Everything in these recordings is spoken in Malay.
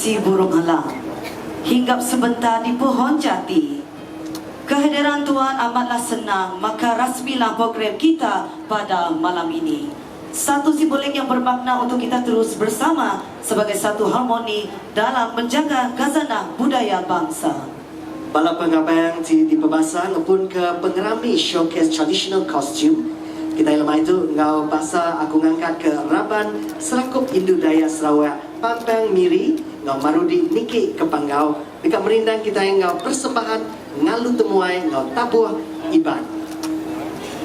si burung elang. Hinggap sebentar di pohon jati. Kehadiran Tuan amatlah senang, maka rasmilah program kita pada malam ini. Satu simbolik yang bermakna untuk kita terus bersama sebagai satu harmoni dalam menjaga khazanah budaya bangsa. Bala pengabang di pembasang pun ke pengerami showcase traditional costume. Kita lemah itu ngau bahasa aku ngangkat ke Raban Serakup Hindu Daya Sarawak Pampang Miri ngau Marudi Niki Kepanggau. Dekat merindang kita yang ngau persembahan ngalu temuai ngau tabuh iban.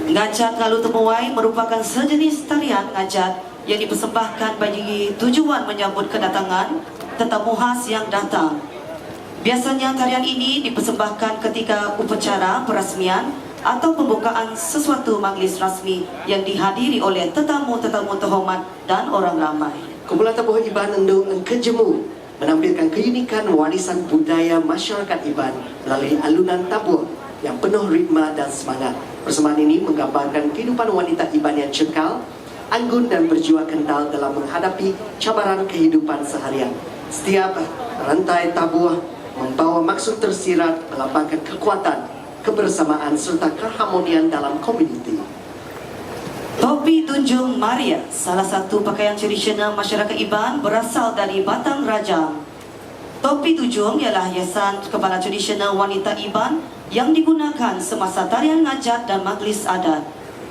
Ngajat ngalu temuai merupakan sejenis tarian ngajat yang dipersembahkan bagi tujuan menyambut kedatangan tetamu khas yang datang. Biasanya tarian ini dipersembahkan ketika upacara perasmian atau pembukaan sesuatu majlis rasmi yang dihadiri oleh tetamu-tetamu terhormat dan orang ramai. Kumpulan tabuh iban endung kejemu menampilkan keunikan warisan budaya masyarakat Iban melalui alunan tabuh yang penuh ritma dan semangat. Persembahan ini menggambarkan kehidupan wanita Iban yang cekal, anggun dan berjiwa kental dalam menghadapi cabaran kehidupan seharian. Setiap rantai tabuh membawa maksud tersirat melambangkan kekuatan, kebersamaan serta keharmonian dalam komuniti. Topi Tunjung Maria, salah satu pakaian tradisional masyarakat Iban berasal dari Batang Rajang. Topi Tunjung ialah hiasan kepala tradisional wanita Iban yang digunakan semasa tarian ngajat dan majlis adat.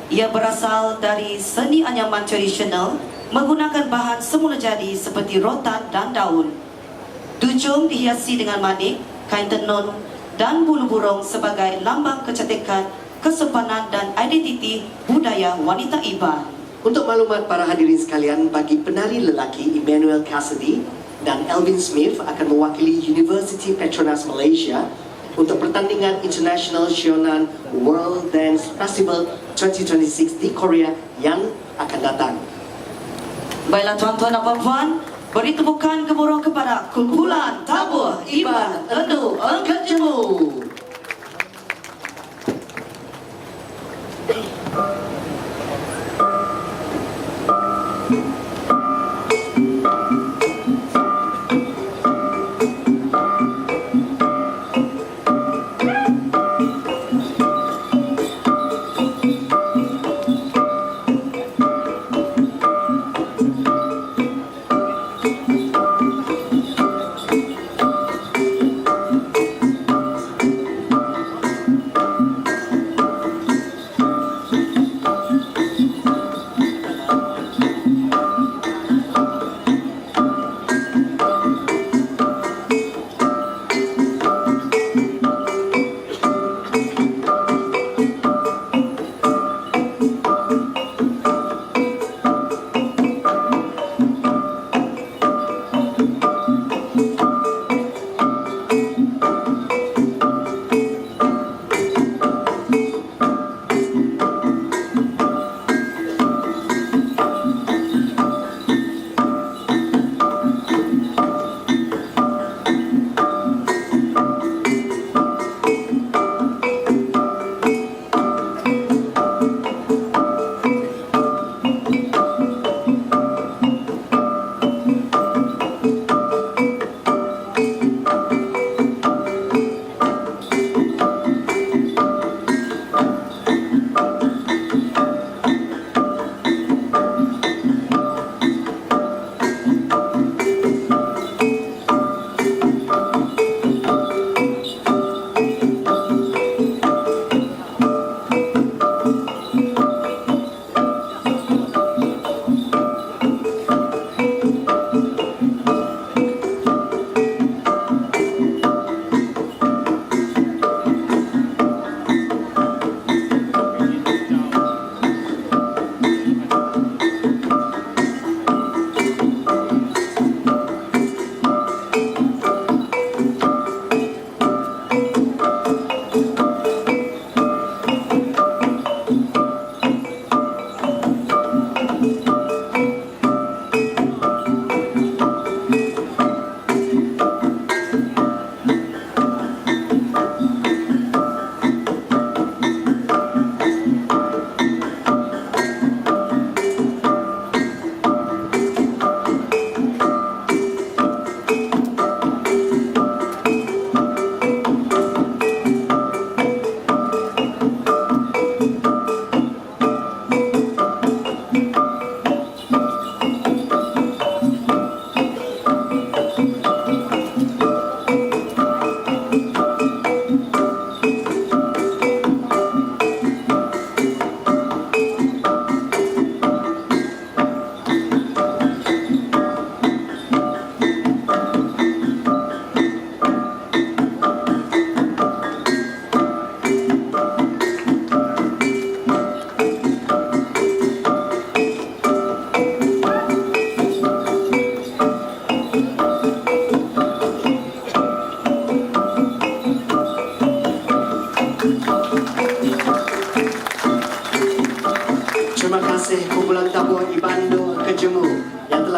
Ia berasal dari seni anyaman tradisional menggunakan bahan semula jadi seperti rotan dan daun. Tunjung dihiasi dengan manik, kain tenun dan bulu burung sebagai lambang kecantikan, kesopanan dan identiti budaya wanita Iban. Untuk maklumat para hadirin sekalian, bagi penari lelaki Emmanuel Cassidy dan Elvin Smith akan mewakili University Petronas Malaysia untuk pertandingan International Shonan World Dance Festival 2026 di Korea yang akan datang. Baiklah tuan-tuan dan puan-puan, beri tepukan gemuruh kepada kumpulan tabuh Iban Endu Angkat Jemu.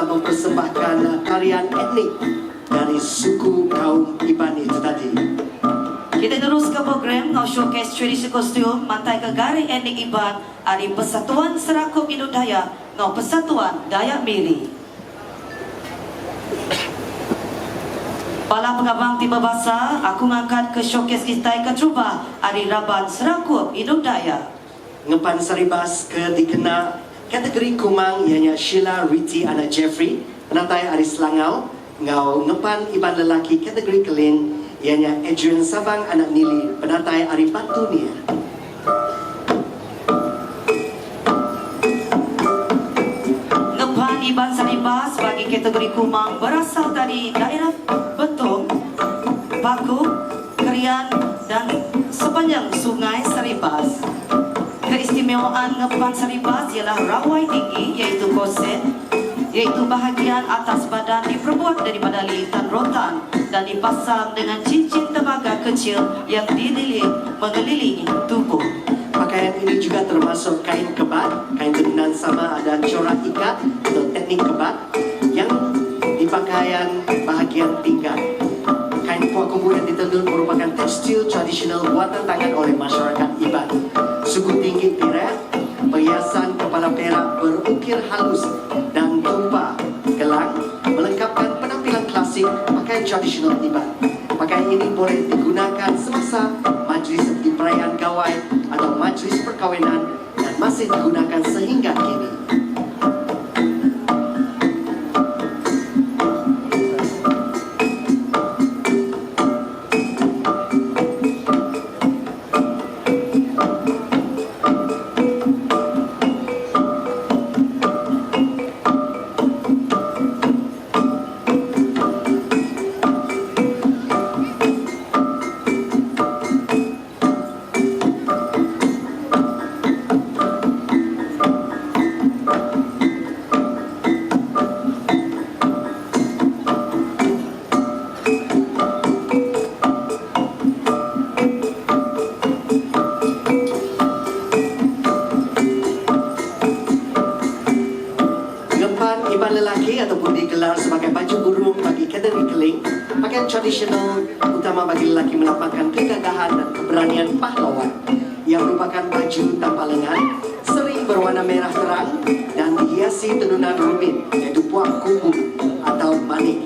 mempersembahkan tarian etnik dari suku kaum Iban itu tadi. Kita terus ke program ngau showcase tradisi kostum mantai ke garing etnik Iban dari Persatuan Serakup Induk Dayak ngau Persatuan Dayak Miri. Pala pengabang tiba basa, aku ngangkat ke showcase kita ke Trubah dari Raban Serakup Induk Dayak. Ngepan Saribas ke dikena kategori kumang ianya Sheila Riti anak Jeffrey penatai Aris Langau. Ngau ngepan Iban lelaki kategori keling ianya Adrian Sabang anak Nili penatai Ari Patunia. Ngepan Iban Saribas bagi kategori kumang berasal dari daerah Betong, Paku, Kerian dan sepanjang sungai Saribas. Keistimewaan ngepan Saribas ialah rawai tinggi iaitu koset, iaitu bahagian atas badan diperbuat daripada lilitan rotan dan dipasang dengan cincin tembaga kecil yang mengelilingi tubuh. Pakaian ini juga termasuk kain kebat, kain tenunan sama ada corak ikat atau teknik kebat yang dipakaian bahagian pinggang. Kain puak kumbul yang ditenun merupakan tekstil tradisional buatan tangan oleh masyarakat Iban. Suku tinggi pirak, perhiasan kepala perak berukir halus dan tumpah gelang melengkapkan penampilan klasik pakaian tradisional Iban. Pakaian ini boleh digunakan semasa majlis seperti perayaan gawai atau majlis perkawinan dan masih digunakan sehingga kini. Iban lelaki ataupun digelar sebagai baju burung bagi kategori keling, pakaian tradisional utama bagi lelaki melambangkan kegagahan dan keberanian pahlawan. Ia merupakan baju tanpa lengan, sering berwarna merah terang dan dihiasi tenunan rumit iaitu puak kumbul atau manik.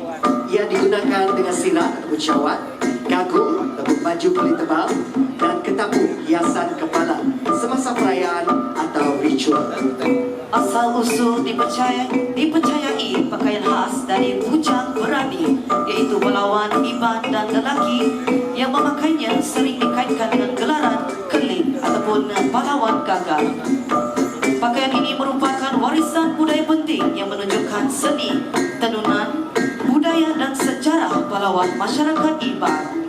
Ia digunakan dengan sirat ataupun syawat, gagung ataupun baju kulit tebal dan ketapu hiasan kepala semasa perayaan atau ritual. Asal usul dipercayai pakaian khas dari bujang berani, iaitu pahlawan Iban dan lelaki yang memakainya sering dikaitkan dengan gelaran keling ataupun pahlawan gagah. Pakaian ini merupakan warisan budaya penting yang menunjukkan seni, tenunan, budaya dan sejarah pahlawan masyarakat Iban.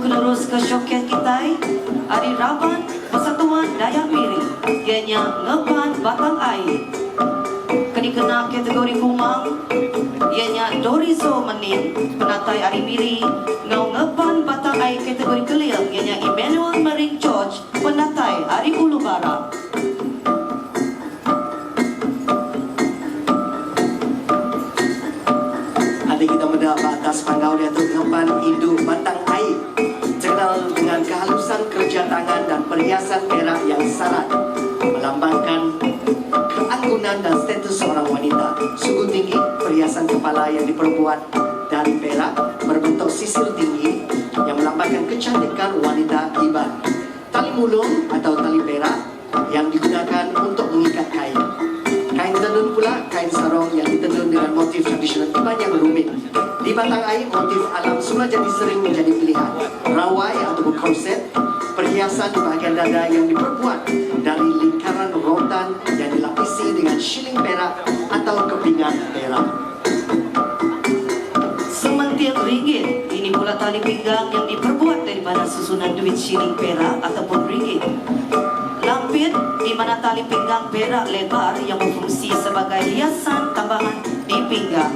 Terus ke showcase kita hari Raban Persatuan Dayak Miri ianya ngepan batang air. Kini kena kategori kumang ianya Dorizo Menin penatai Ari Miri. Ngau ngepan batang air kategori keling ianya Emmanuel Mering George penatai Ari Ulu Barat. Adik kita mendapat atas panggau dia tu ngepan induk batang air, terkenal dengan kehalusan kerja tangan dan perhiasan perak yang syarat melambangkan keanggunan dan status seorang wanita. Suku tinggi, perhiasan kepala yang diperbuat dari perak berbentuk sisir tinggi yang melambangkan kecantikan wanita Iban. Tali mulung atau tali perak yang digunakan untuk mengikat kain. Kain tenun pula kain sarong yang ditenun dengan motif tradisional Iban yang rumit. Di batang air, motif alam Surajadi sering menjadi pilihan. Rawai ataupun korset, perhiasan di bahagian dada yang diperbuat dari lingkaran rotan yang dilapisi dengan shilling perak atau kepingan perak. Sementil ringgit, ini pula tali pinggang yang diperbuat daripada susunan duit shilling perak ataupun ringgit. Lampir, di mana tali pinggang perak lebar yang berfungsi sebagai hiasan tambahan di pinggang.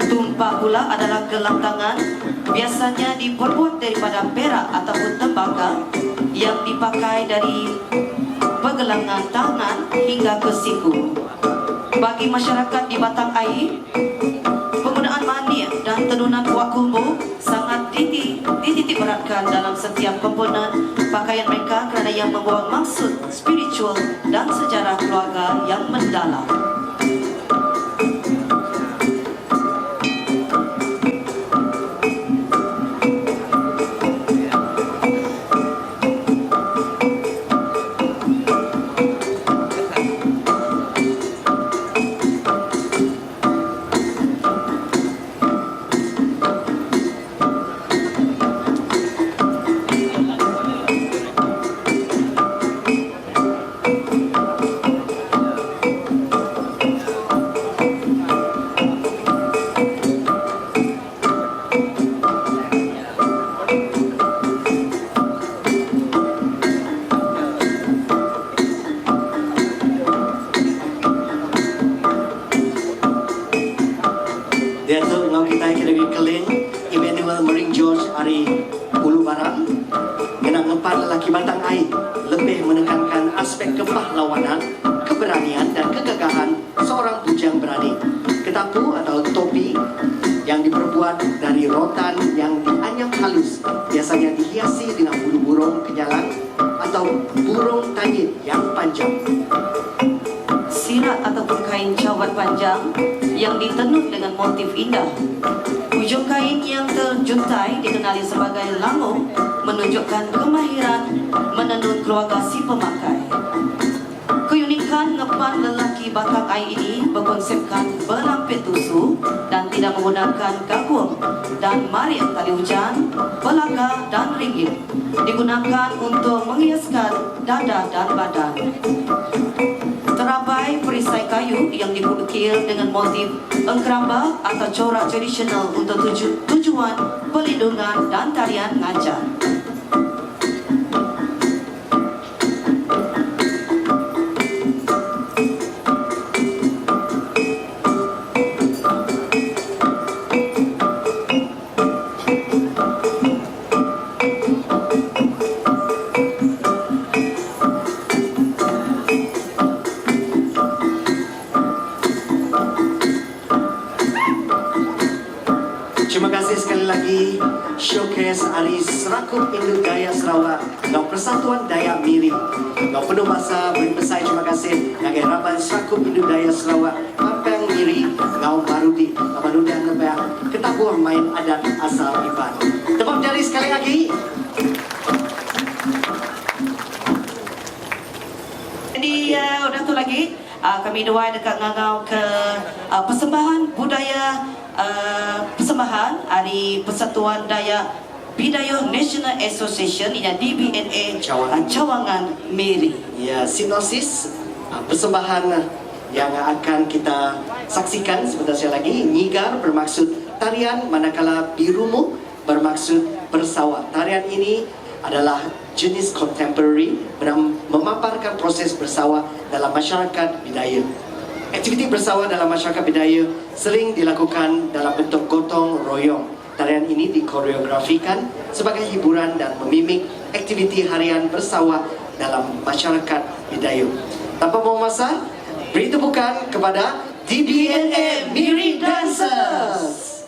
Tumpak pula adalah gelang tangan, biasanya diperbuat daripada perak ataupun tembaga yang dipakai dari pergelangan tangan hingga ke siku. Bagi masyarakat di batang air, penggunaan manik dan tenunan buah kumbu sangat dititik beratkan dalam setiap komponen pakaian mereka kerana yang membawa maksud spiritual dan sejarah keluarga yang mendalam. Dato' ngau kita kira-kira keling Emmanuel Mering George Ari Ulu Baram Menang ngepan lelaki batang air lebih menekankan aspek kepahlawanan, keberanian dan kegagahan seorang bujang berani. Ketapu atau topi yang diperbuat dari rotan yang dianyam halus biasanya dihiasi dengan bulu burung kenyalang atau burung tanyit yang panjang. Sirat ataupun kain cawat panjang yang ditenun dengan motif indah. Ujung kain yang terjuntai dikenali sebagai langu menunjukkan kemahiran menenun keluarga si pemakai. Keunikan ngepan lelaki batang air ini berkonsepkan belampit tusu dan tidak menggunakan gagum dan marik tali hujan, belaga dan ringgit. Digunakan untuk menghiaskan dada dan badan. Terabai perisai kayu yang diukir dengan motif engkeramba atau corak tradisional untuk tujuan perlindungan dan tarian ngajar. Terima kasih sekali lagi showcase Hari Serakup Indo Daya Sarawak dan Persatuan Dayak Miri. Ngau penuh masa beri pesai terima kasih Ngagai Raban Serakup Indo Daya Sarawak Pampang Miri Ngau Barudi Kapanudan Lebak Ketabuh main adat asal Iban. Tepuk jari sekali lagi. Jadi udah tu lagi kami doai dekat ngangau ke persembahan budaya persembahan Hari Persatuan Dayak Bidayuh National Association ini DBNA Cawangan Miri. Ya, sinopsis persembahan yang akan kita saksikan sebentar lagi. Nyigar bermaksud tarian, manakala birumu bermaksud bersawah. Tarian ini adalah jenis contemporary memaparkan proses bersawah dalam masyarakat Bidayuh. Aktiviti bersawah dalam masyarakat Bidayuh sering dilakukan dalam bentuk gotong royong. Tarian ini dikoreografikan sebagai hiburan dan memimik aktiviti harian bersawah dalam masyarakat Bidayuh. Tanpa membuang masa, beri tepukan kepada DBNA Miri Dancers.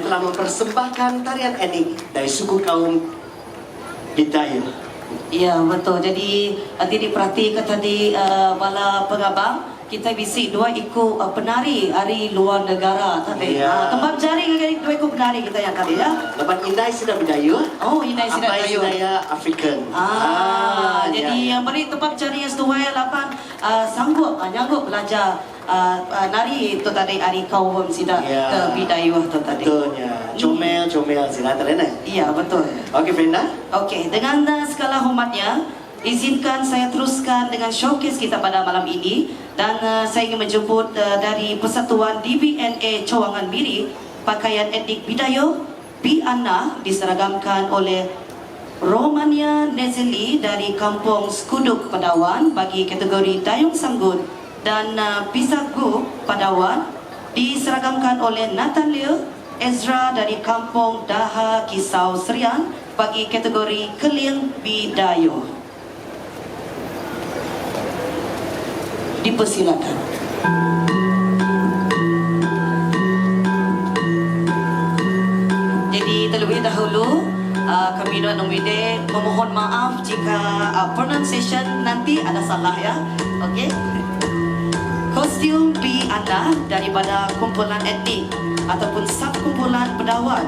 yang telah mempersembahkan tarian etnik dari suku kaum Bidayuh. Ya, betul. Jadi nanti diperhatikan tadi bala pengabang kita bisi dua ikut penari hari luar negara tadi. Ya. Kembang jari dua ikut penari kita yang tadi ya. Lepas Indai Sida Bidayuh. Oh, Indai Sida Ampai Bidayuh. Sidaya African. Jadi yang beri tempat cari yang setuai lapan sanggup nyanggup belajar nari itu tadi hari kaum sida Ya. ke Bidayuh itu tadi. Betulnya. Comel sila terena. Iya, betul. Okey Brenda. Okey, dengan segala hormatnya, izinkan saya teruskan dengan showcase kita pada malam ini dan saya ingin menjemput dari Persatuan DBNA Cawangan Miri, pakaian etnik Bidayuh Piana diseragamkan oleh Romania Nezeli dari Kampung Skuduk Padawan bagi kategori Dayung Sanggut dan Pisagu Padawan diseragamkan oleh Natalia Ezra dari Kampung Daha Kisau Serian bagi kategori Keling Bidayuh. Dipersilakan. Jadi terlebih dahulu kami Nuan Nomide memohon maaf jika pronunciation nanti ada salah ya. Okey. Kostum Piana daripada kumpulan etnik ataupun subkumpulan Pedawan.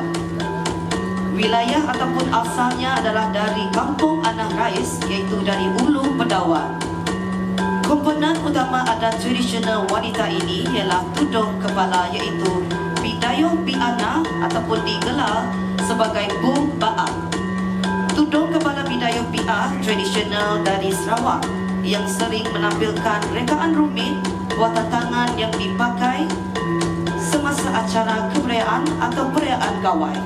Wilayah ataupun asalnya adalah dari Kampung Anah Rais iaitu dari Ulu Pedawan. Komponen utama adat tradisional wanita ini ialah tudung kepala iaitu Bidayuh Piana ataupun digelar sebagai Bum Baak. Tudung kepala Bidayuh Pia tradisional dari Sarawak yang sering menampilkan rekaan rumit buatan tangan yang dipakai semasa acara kebudayaan atau perayaan gawai.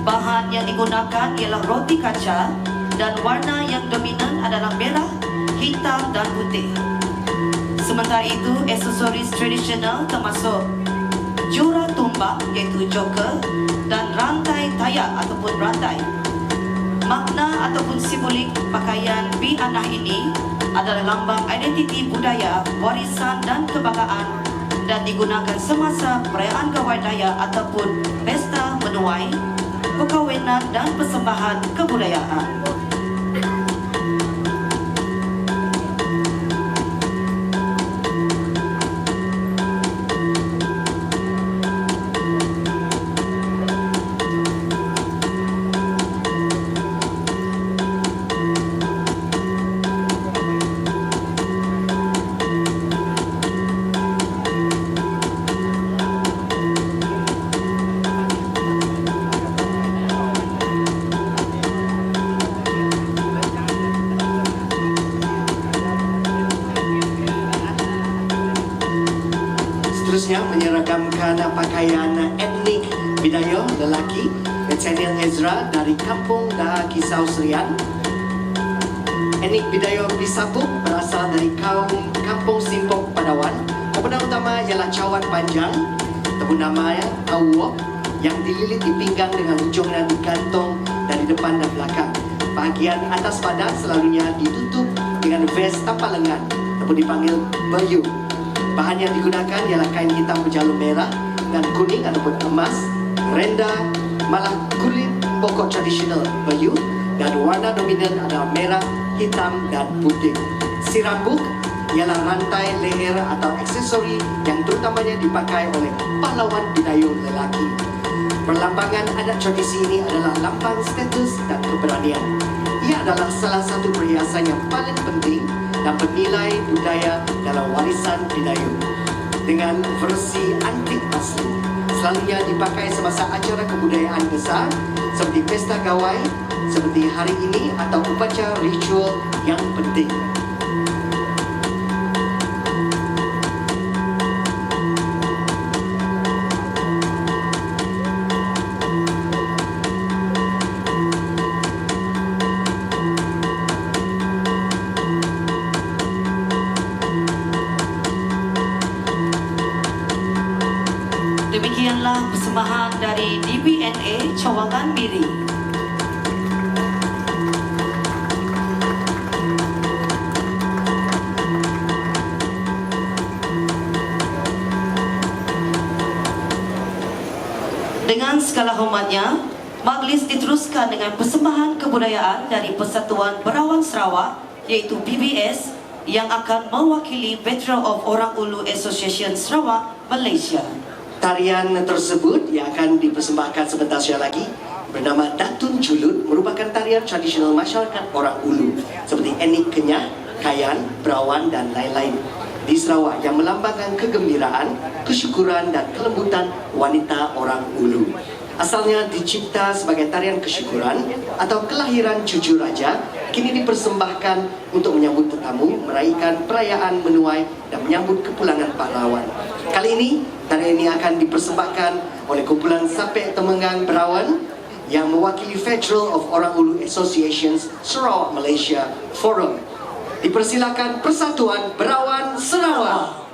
Bahan yang digunakan ialah roti kaca dan warna yang dominan adalah merah, hitam dan putih. Sementara itu, aksesoris tradisional termasuk jura tumbak iaitu joker dan rantai tayak ataupun rantai. Makna ataupun simbolik pakaian Piana ini adalah lambang identiti budaya, warisan dan kebanggaan dan digunakan semasa perayaan gawai daya ataupun pesta menuai, perkahwinan dan persembahan kebudayaan. Seterusnya menyeragamkan pakaian etnik Bidayuh lelaki Nathaniel Ezra dari Kampung Daha Kisau Serian. Etnik Bidayuh Pisapuk berasal dari Kampung Simpok Padawan. Komponen utama ialah cawan panjang, ataupun nama awok yang dililit di pinggang dengan ujungnya digantung dari depan dan belakang. Bahagian atas badan selalunya ditutup dengan vest tanpa lengan ataupun dipanggil bayu. Bahan yang digunakan ialah kain hitam berjalur merah dan kuning ataupun emas, renda, malah kulit pokok tradisional bayu dan warna dominan adalah merah, hitam dan putih. Si rambut ialah rantai leher atau aksesori yang terutamanya dipakai oleh pahlawan Bidayuh lelaki. Perlambangan adat tradisi ini adalah lambang status dan keberanian. Ia adalah salah satu perhiasan yang paling penting dan bernilai budaya dalam warisan Bidayuh. Dengan versi antik asli, selalunya dipakai semasa acara kebudayaan besar seperti pesta gawai, seperti hari ini atau upacara ritual yang penting. Demikianlah persembahan dari DBNA Cawangan Miri. segala hormatnya, majlis diteruskan dengan persembahan kebudayaan dari Persatuan Berawan Sarawak iaitu PBS yang akan mewakili Veteran of Orang Ulu Association Sarawak, Malaysia. Tarian tersebut yang akan dipersembahkan sebentar saja lagi bernama Datun Julut merupakan tarian tradisional masyarakat Orang Ulu seperti etnik Kenyah, Kayan, Berawan dan lain-lain di Sarawak yang melambangkan kegembiraan, kesyukuran dan kelembutan wanita Orang Ulu. Asalnya dicipta sebagai tarian kesyukuran atau kelahiran cucu raja, kini dipersembahkan untuk menyambut tetamu, meraihkan perayaan menuai dan menyambut kepulangan pahlawan. Kali ini, tarian ini akan dipersembahkan oleh kumpulan Sapek Temenggang Berawan yang mewakili Federal of Orang Ulu Associations Sarawak Malaysia Forum. Dipersilakan Persatuan Berawan Sarawak.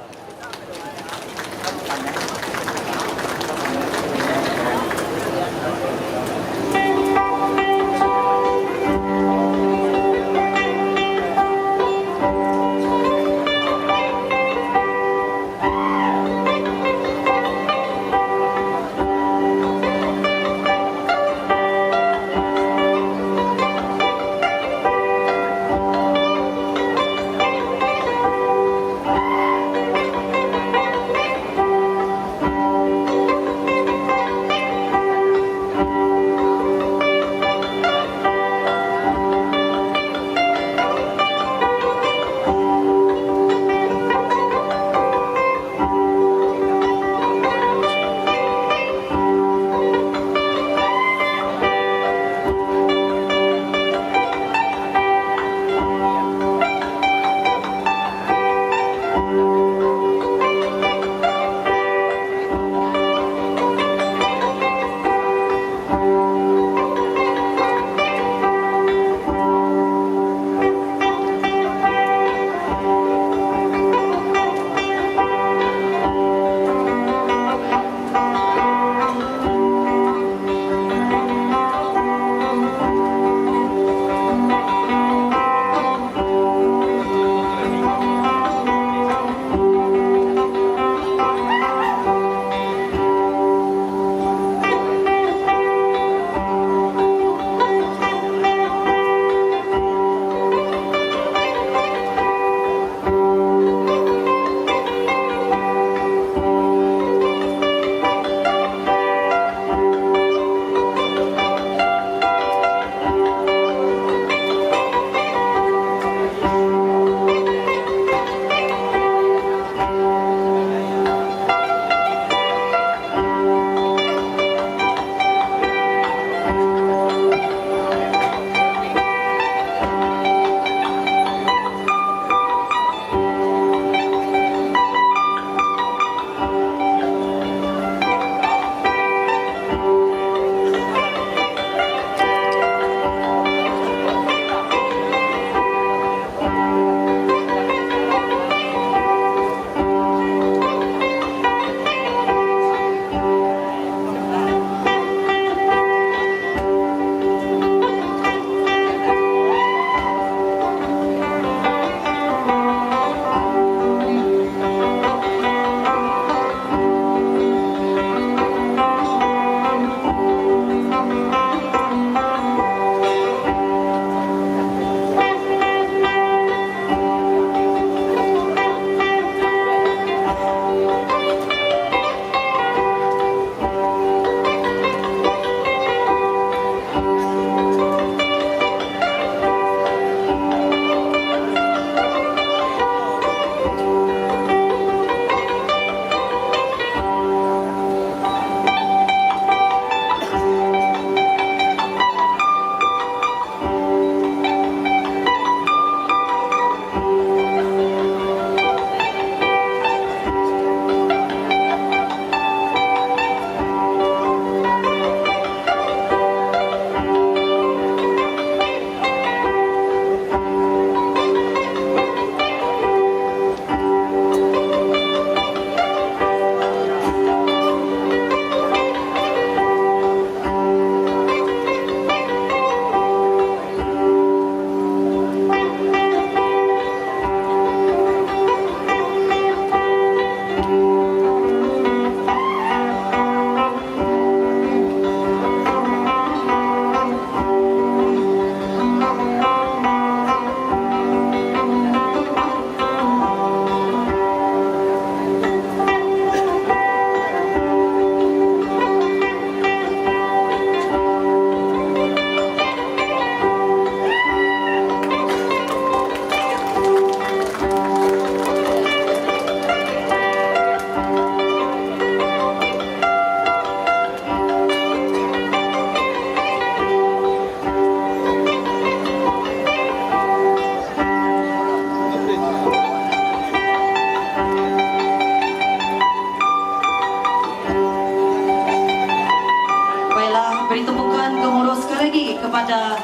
kepada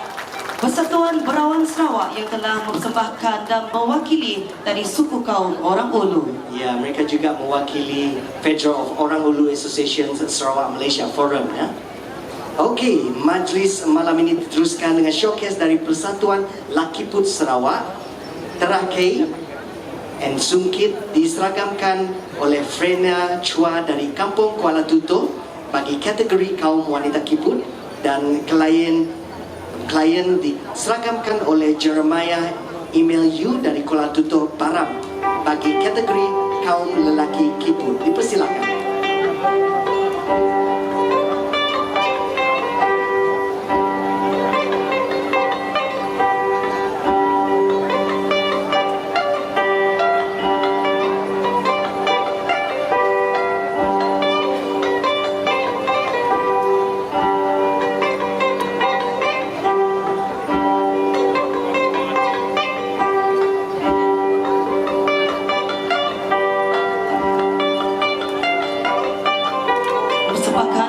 Persatuan Berawang Sarawak yang telah mempersembahkan dan mewakili dari suku kaum Orang Ulu. Ya, mereka juga mewakili Federal of Orang Ulu Association Sarawak Malaysia Forum ya. Okey, majlis malam ini diteruskan dengan showcase dari Persatuan Lakiput Sarawak. Terakhir, and Sungkit diseragamkan oleh Frena Chua dari Kampung Kuala Tutup bagi kategori kaum wanita kiput, dan klien diseragamkan oleh Jeremiah Email Yu dari Kuala Tutup Baram bagi kategori kaum lelaki kiput. Dipersilakan.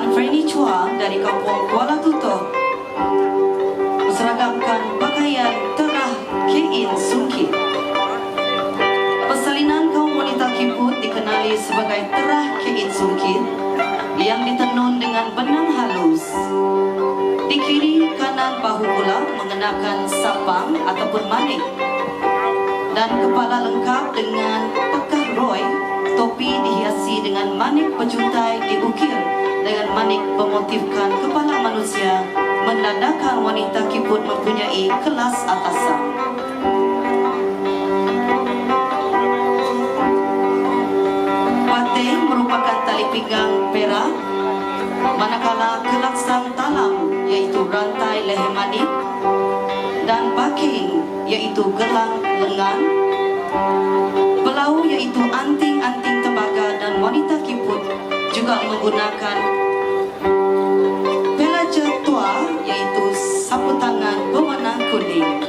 Freni Chua dari Kampung Kuala Tutup seragamkan pakaian terah Kein Sungkit. Persalinan kaum wanita kiput dikenali sebagai terah Kein Sungkit yang ditenun dengan benang halus. Di kiri kanan bahu pula mengenakan sapang ataupun manik, dan kepala lengkap dengan pekah roy. Topi dihiasi dengan manik pejuntai diukir dengan manik memotifkan kepala manusia, menandakan wanita kiput mempunyai kelas atasan. Pateng merupakan tali pinggang perak, manakala kelaksan talam iaitu rantai leher manik, dan baking iaitu gelang lengan, belau iaitu anting-anting tembaga, dan wanita kiput juga menggunakan pelaja tua iaitu sapu tangan berwarna kuning.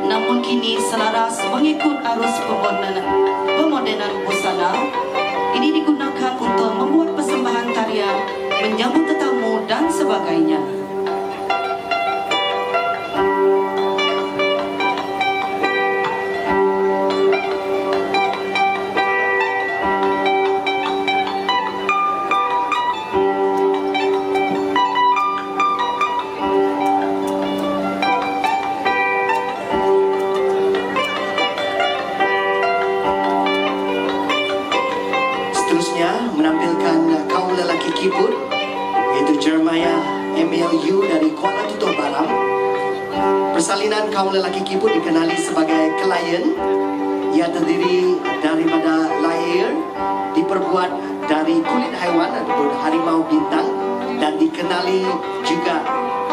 Namun kini selaras mengikut arus pemodenan busana, ini digunakan untuk membuat persembahan tarian, menyambut tetamu dan sebagainya. Menampilkan kaum lelaki kiput iaitu Jeremiah MLU dari Kuala Tutup Baram. Persalinan kaum lelaki kiput dikenali sebagai klien. Ia terdiri daripada layer diperbuat dari kulit haiwan ataupun harimau bintang, dan dikenali juga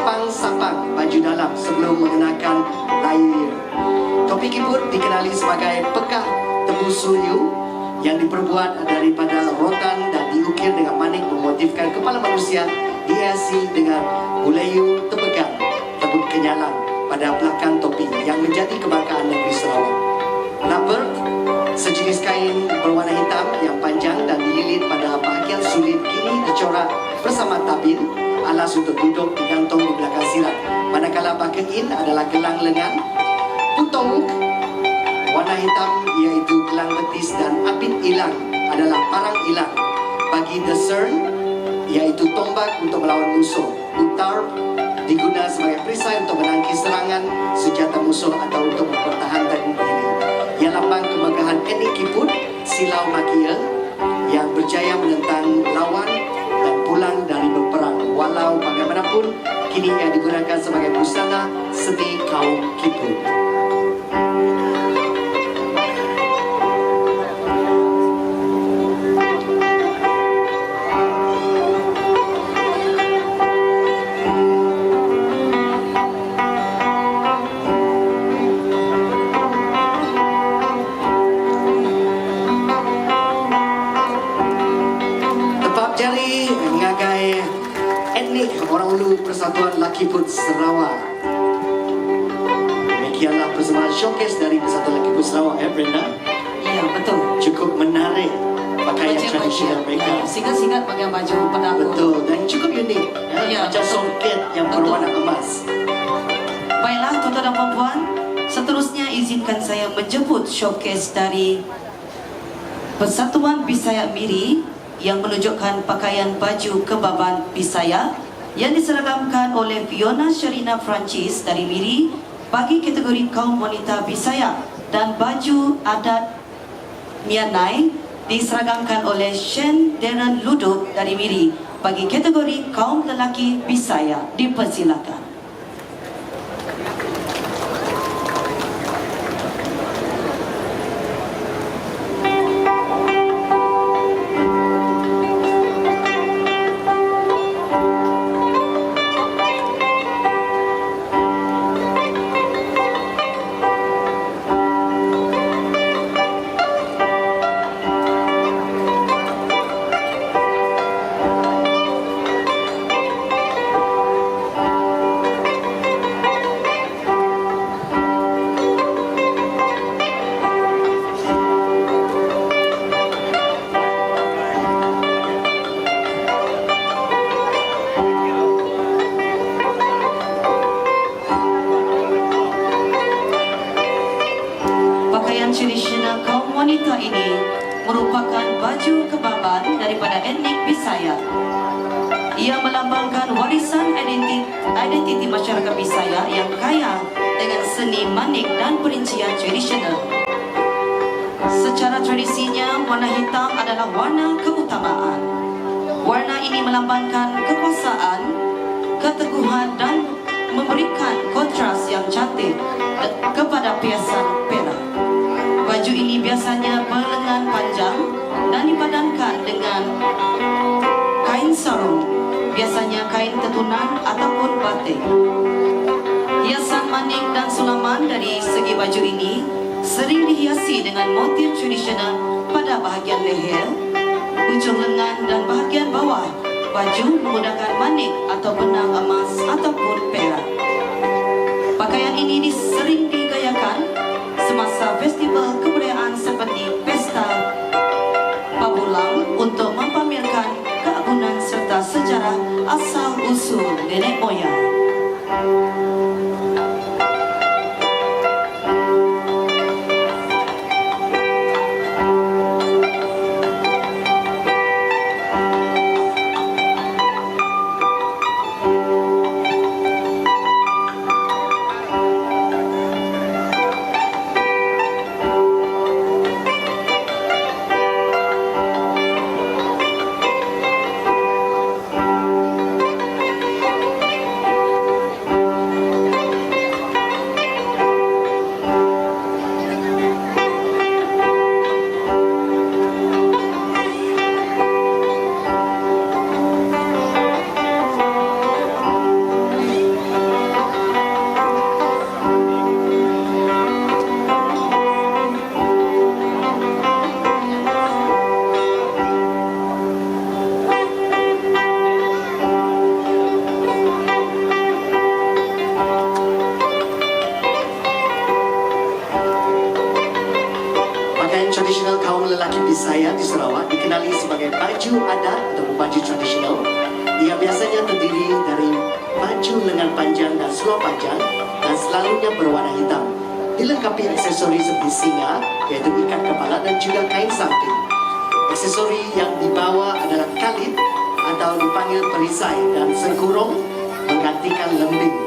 pang sapang baju dalam sebelum mengenakan layer. Topi kiput dikenali sebagai pekah tebu suyu yang diperbuat daripada rotan dan diukir dengan manik memotifkan kepala manusia, dihiasi dengan bulayu tebegan tebut kenyalang pada belakang topi yang menjadi kebanggaan negeri Sarawak. Labert, sejenis kain berwarna hitam yang panjang dan dililit pada bahagian sulit, kini dicorak bersama tabin alas untuk duduk digantung di belakang sirat. Manakala bakein adalah gelang lengan. Putong warna hitam iaitu gelang betis, dan apit ilang adalah parang ilang. Bagi discern iaitu tombak untuk melawan musuh. Utar digunakan sebagai perisai untuk menangkis serangan senjata musuh atau untuk mempertahankan diri. Ia lambang kemegahan etnik kiput. Silau makia yang berjaya menentang lawan dan pulang dari berperang. Walau bagaimanapun, kini ia digunakan sebagai busana seni kaum kiput. Jari ngagai etnik Orang Ulu Persatuan Lakiput Sarawak. Demikianlah persembahan showcase dari Persatuan Lakiput Sarawak, Brenda. Ya, betul. Cukup menarik pakaian Baju- tradisional mereka. Singkat-singkat pakai baju pedapur. Betul, dan cukup unik. Ya, Macam betul. songket yang Betul. berwarna emas. Baiklah tuan-tuan dan puan, seterusnya izinkan saya menjemput showcase dari Persatuan Bisaya Miri yang menunjukkan pakaian baju kebaban Bisaya yang diseragamkan oleh Fiona Sherina Francis dari Miri bagi kategori kaum wanita Bisaya, dan baju adat Mianai diseragamkan oleh Shen Darren Luduk dari Miri bagi kategori kaum lelaki Bisaya. Dipersilakan. Pakaian tradisional kaum wanita ini merupakan baju kebaban daripada etnik Bisaya. Ia melambangkan warisan identiti masyarakat Bisaya yang kaya dengan seni manik dan perincian tradisional. Secara tradisinya, warna hitam adalah warna keutamaan. Warna ini melambangkan kekuasaan, keteguhan dan memberikan kontras yang cantik kepada perhiasan perak. Baju ini biasanya berlengan panjang dan dipadankan dengan kain sarung, biasanya kain tetunan ataupun batik. Hiasan manik dan sulaman dari segi baju ini sering dihiasi dengan motif tradisional pada bahagian leher, ujung lengan dan bahagian bawah. Baju menggunakan manik atau benang emas ataupun perak. Pakaian ini sering digayakan semasa festival kebudayaan seperti Pesta Pabulang untuk mempamerkan keagungan serta sejarah asal-usul nenek moyang. Tradisional kaum lelaki Bisaya di Sarawak dikenali sebagai baju adat atau baju tradisional. Ia biasanya terdiri dari baju lengan panjang dan seluar panjang dan selalunya berwarna hitam. Dilengkapi aksesori seperti singa, iaitu ikat kepala dan juga kain samping. Aksesori yang dibawa adalah kalit atau dipanggil perisai dan sengkurung menggantikan lembing.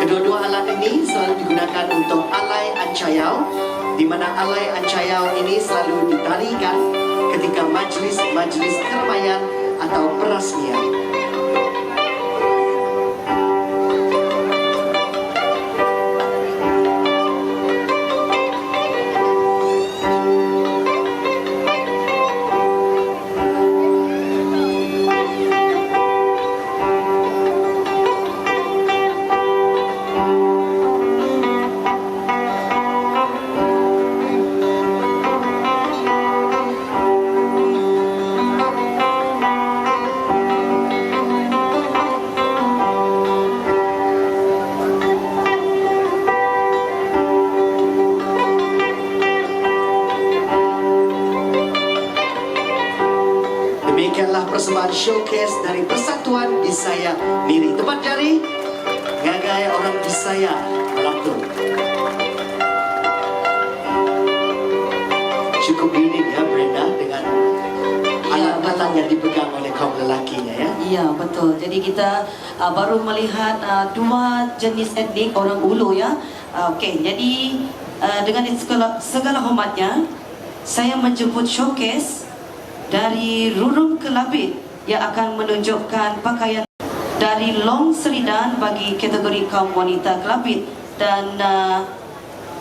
Kedua-dua alat ini selalu digunakan untuk alai ancayau, di mana alai ancayau ini selalu ditarikan ketika majlis-majlis keramaian atau perasmian. showcase dari Persatuan Bisaya Miri. Tepat jari, ngagai orang Bisaya malam tu. Cukup unik ya Brenda dengan alat-alat yang dipegang oleh kaum lelakinya ya. Ya, betul. Jadi kita baru melihat dua jenis etnik orang Ulu ya. Okey, jadi dengan segala hormatnya, saya menjemput showcase dari Rurum Kelabit yang akan menunjukkan pakaian dari Long Seridan bagi kategori kaum wanita Kelabit dan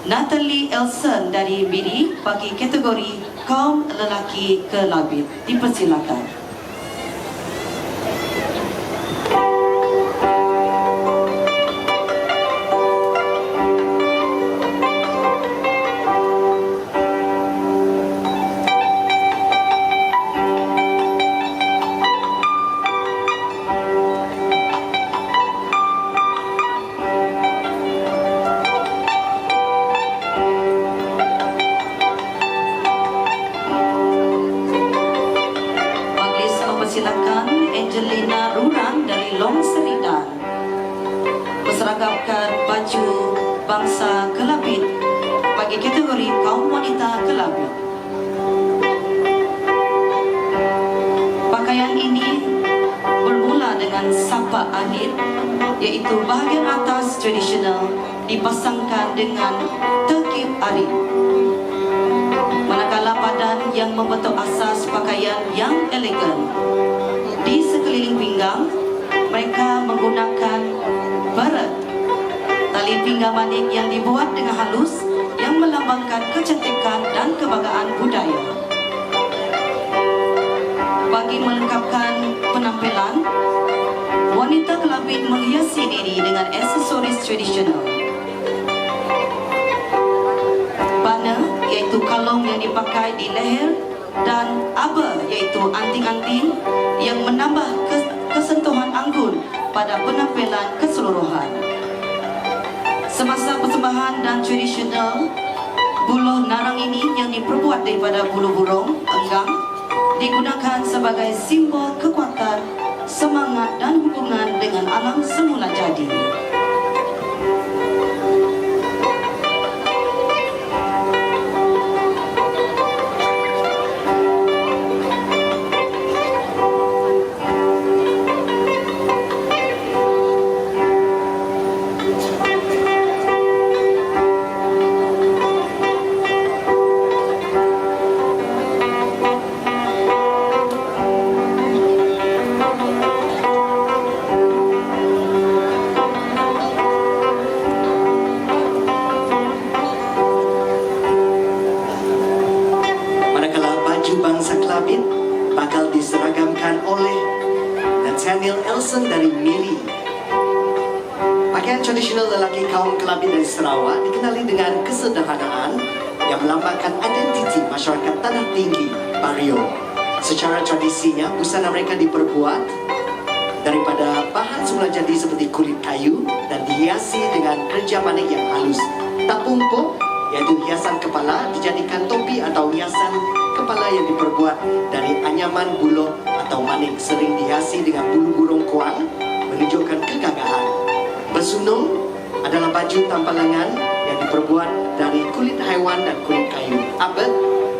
Natalie Elson dari Miri bagi kategori kaum lelaki Kelabit. Dipersilakan. Silakan Angelina Ruran dari Long Seridan berseragamkan baju bangsa Kelabit bagi kategori kaum wanita Kelabit. Pakaian ini bermula dengan sapa anit, iaitu bahagian atas tradisional dipasangkan dengan terkip arit, manakala badan yang membentuk asas pakaian yang elegan. Di sekeliling pinggang, mereka menggunakan baret, tali pinggang manik yang dibuat dengan halus yang melambangkan kecantikan dan kebanggaan budaya. Bagi melengkapkan penampilan, wanita Kelabit menghiasi diri dengan aksesoris tradisional. Bana, iaitu kalung yang dipakai di leher, dan aba, iaitu anting-anting yang menambah kesentuhan anggun pada penampilan keseluruhan. Semasa persembahan dan tradisional, buluh narang ini yang diperbuat daripada bulu burung enggang digunakan sebagai simbol kekuatan, semangat dan hubungan dengan alam semula jadi. bakal diseragamkan oleh Nathaniel Elson dari Miri. Pakaian tradisional lelaki kaum Kelabit dari Sarawak dikenali dengan kesederhanaan yang melambangkan identiti masyarakat Tanah Tinggi, Bario. Secara tradisinya, busana mereka diperbuat daripada bahan semula jadi seperti kulit kayu dan dihiasi dengan kerja manik yang halus. Tapumpuk, iaitu hiasan kepala, dijadikan topi atau hiasan kepala yang diperbuat dari anyaman buluh atau manik, sering dihiasi dengan bulu burung kuang, menunjukkan kegagahan. Bersunung adalah baju tanpa lengan yang diperbuat dari kulit haiwan dan kulit kayu. Abed,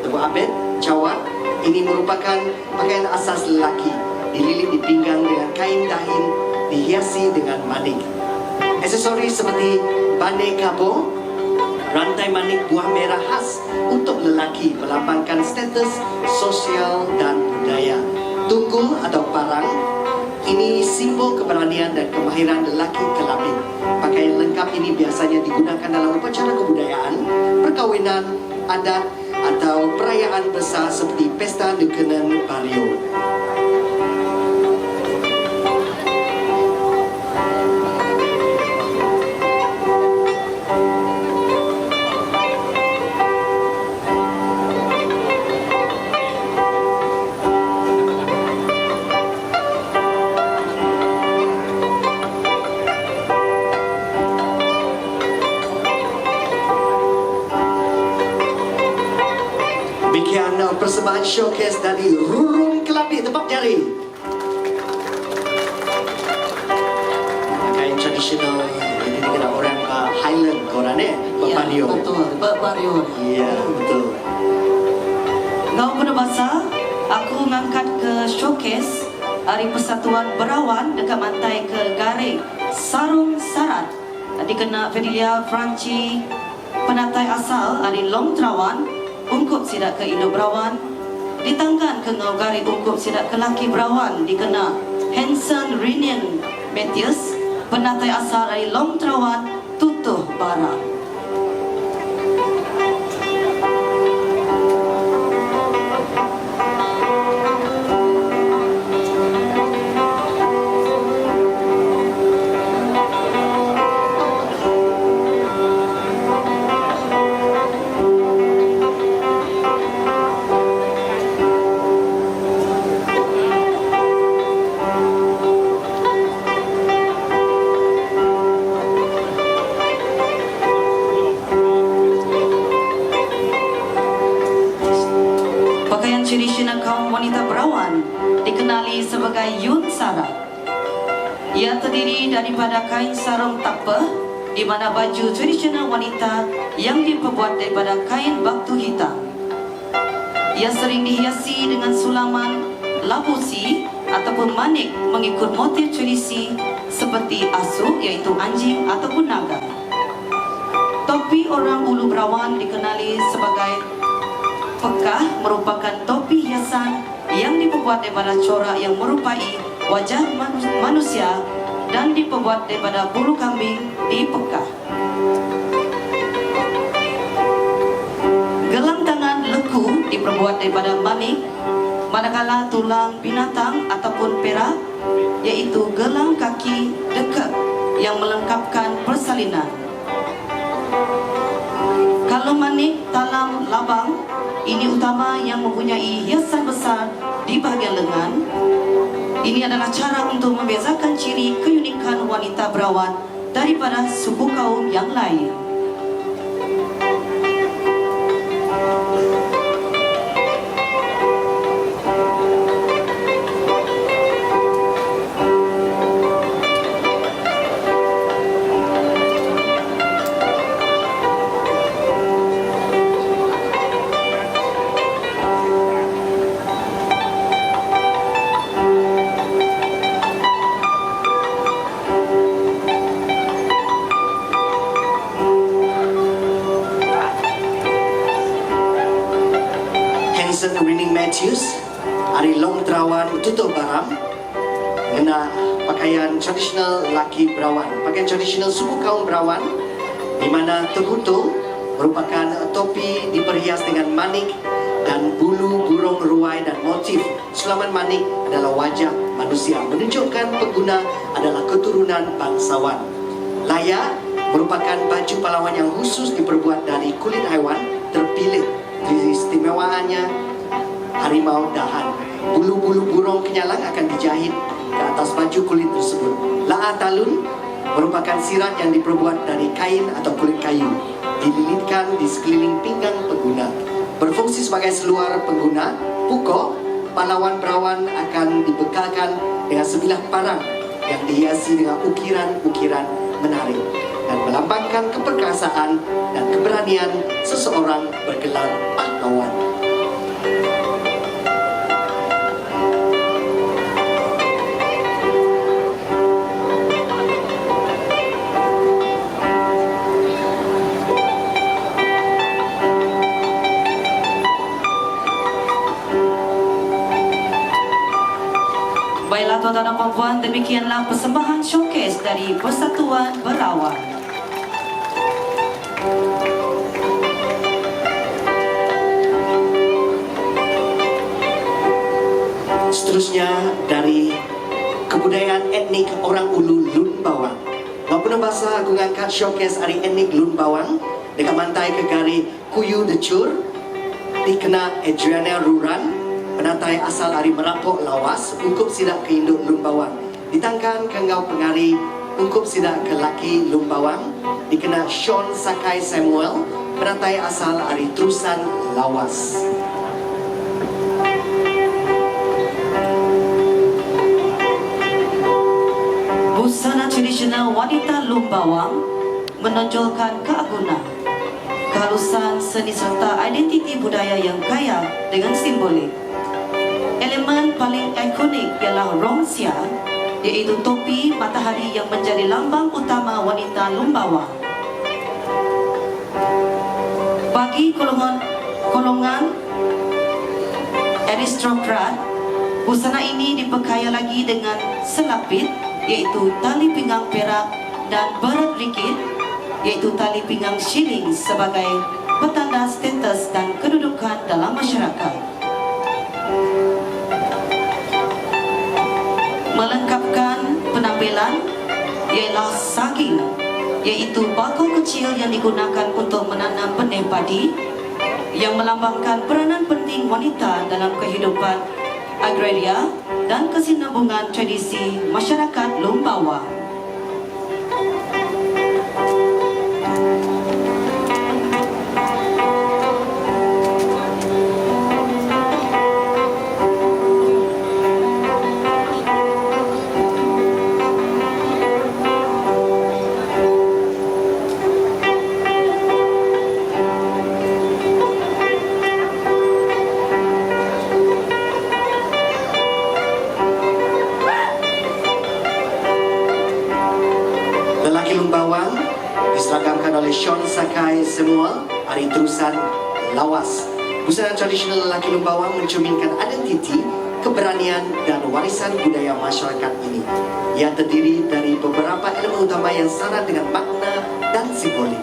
tebu abed, cawat, ini merupakan pakaian asas lelaki, dililit di pinggang dengan kain dahin, dihiasi dengan manik. Aksesoris seperti bane kabo, rantai manik buah merah khas untuk lelaki melambangkan status sosial dan budaya. Tunggul atau parang, ini simbol keberanian dan kemahiran lelaki Kelabit. Pakaian lengkap ini biasanya digunakan dalam upacara kebudayaan, perkawinan, adat, atau perayaan besar seperti Pesta Dukenen Bario. Demikian persembahan showcase dari Rurum Kelabit. Tepuk jari. tradisional ini dikenal orang Highland korang Bapario. betul, Bapario. Iya, betul. Ngau penebasa, aku ngangkat ke showcase Hari Persatuan Berawan dekat mantai ke Garing Sarung Sarat dikena Fidelia Franci penatai asal dari Long Trawan ungkup sidak ke Indo Berawan ditangkan ke Ngau Garing ungkup sidak ke Laki Berawan dikena Hanson Rinian Matthews penatai asal dari Long Trawan Tutuh Barat. Tradisional kaum wanita Berawan dikenali sebagai Yun Sara. Ia terdiri daripada kain sarung takpe di mana baju tradisional wanita yang diperbuat daripada kain baktu hitam. Ia sering dihiasi dengan sulaman, labusi ataupun manik mengikut motif tradisi seperti asu iaitu anjing ataupun naga. Topi orang Ulu Berawan dikenali sebagai Pekah merupakan topi hiasan yang diperbuat daripada corak yang merupai wajah manusia dan diperbuat daripada bulu kambing di Pekah. Gelang tangan leku diperbuat daripada manik, manakala tulang binatang ataupun perak iaitu gelang kaki dekat yang melengkapkan persalinan. Kalau manik talam labang, ini utama yang mempunyai hiasan besar di bahagian lengan. Ini adalah cara untuk membezakan ciri keunikan wanita Berawan daripada suku kaum yang lain. Winning Matthews dari Long Trawan Tutup Baram mengena pakaian tradisional laki Berawan, pakaian tradisional suku kaum Berawan di mana tergutung merupakan topi diperhias dengan manik dan bulu burung ruai dan motif sulaman manik adalah wajah manusia menunjukkan pengguna adalah keturunan bangsawan. Layak merupakan baju pahlawan yang khusus diperbuat dari kulit haiwan terpilih. Istimewaannya harimau dahan. Bulu-bulu burung kenyalang akan dijahit ke atas baju kulit tersebut. La'a talun merupakan sirat yang diperbuat dari kain atau kulit kayu, dililitkan di sekeliling pinggang pengguna. Berfungsi sebagai seluar pengguna. Pukok, pahlawan Berawan akan dibekalkan dengan sebilah parang yang dihiasi dengan ukiran-ukiran menarik dan melambangkan keperkasaan dan keberanian seseorang bergelar pahlawan. Baiklah tuan-tuan dan puan-puan, demikianlah persembahan showcase dari Persatuan Berawan. Seterusnya dari kebudayaan etnik orang Ulu Lun Bawang. Maupun bahasa aku ngangkat showcase hari etnik Lun Bawang dekat mantai Kegari Kuyu Decur dikena Adriana Ruran, penatai asal dari Merapok Lawas, ungkup sidak ke induk Lun Bawang. Ditangkan ke Ngau Pengari, ungkup sidak ke Laki Lun Bawang, dikena Sean Sakai Samuel, penatai asal dari Terusan Lawas. Busana tradisional wanita Lumbawang menonjolkan keagungan, kehalusan seni serta identiti budaya yang kaya dengan simbolik. Elemen paling ikonik ialah rongsia, iaitu topi matahari yang menjadi lambang utama wanita Lumbawang. Bagi golongan aristokrat, busana ini dipekaya lagi dengan selapit, iaitu tali pinggang perak, dan berat ringgit, iaitu tali pinggang shilling sebagai petanda status dan kedudukan dalam masyarakat. Melengkapkan penampilan ialah saging, iaitu bakul kecil yang digunakan untuk menanam benih padi, yang melambangkan peranan penting wanita dalam kehidupan agraria dan kesinambungan tradisi masyarakat Lumbawang. Lelaki Lumbawang diseragamkan oleh Sean Sakai semua hari terusan lawas. Busana tradisional lelaki Lumbawang mencerminkan identiti, keberanian dan warisan budaya masyarakat ini. Ia terdiri dari beberapa elemen utama yang syarat dengan makna dan simbolik.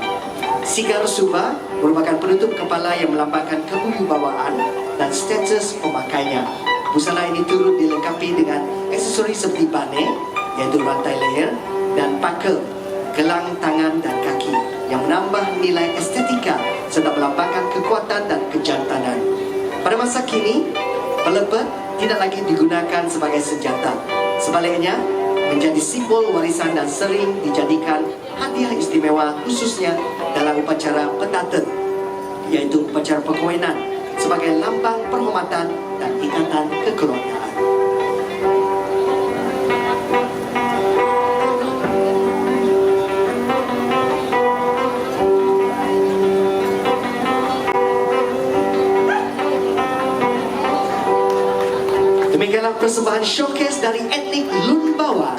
Sigar Suba merupakan penutup kepala yang melambangkan kewibawaan dan status pemakainya. Busana ini turut dilengkapi dengan aksesori seperti bane, yaitu rantai leher, dan pakel, gelang tangan dan kaki yang menambah nilai estetika serta melambangkan kekuatan dan kejantanan. Pada masa kini, pelepet tidak lagi digunakan sebagai senjata. Sebaliknya, menjadi simbol warisan dan sering dijadikan hadiah istimewa khususnya dalam upacara petaten, yaitu upacara perkawinan, sebagai lambang penghormatan dan ikatan kekeluargaan. Demikianlah persembahan showcase dari etnik Lumbawang.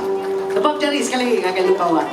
Tepuk jari sekali lagi agak Lumbawang.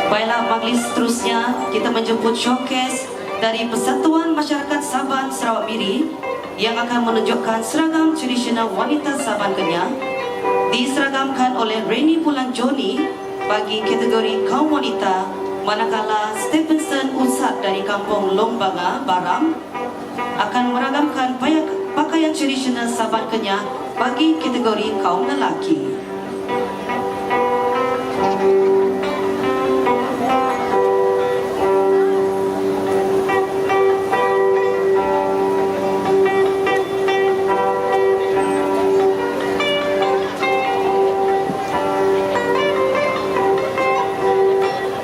Baiklah, majlis seterusnya kita menjemput showcase dari Persatuan Masyarakat Saban Sarawak Miri yang akan menunjukkan seragam tradisional wanita Saban Kenyah, diseragamkan oleh Reni Pulang Joni bagi kategori kaum wanita, manakala Stephenson Usat dari kampung Longbanga, Baram akan meragamkan pakaian tradisional Saban Kenyah bagi kategori kaum lelaki.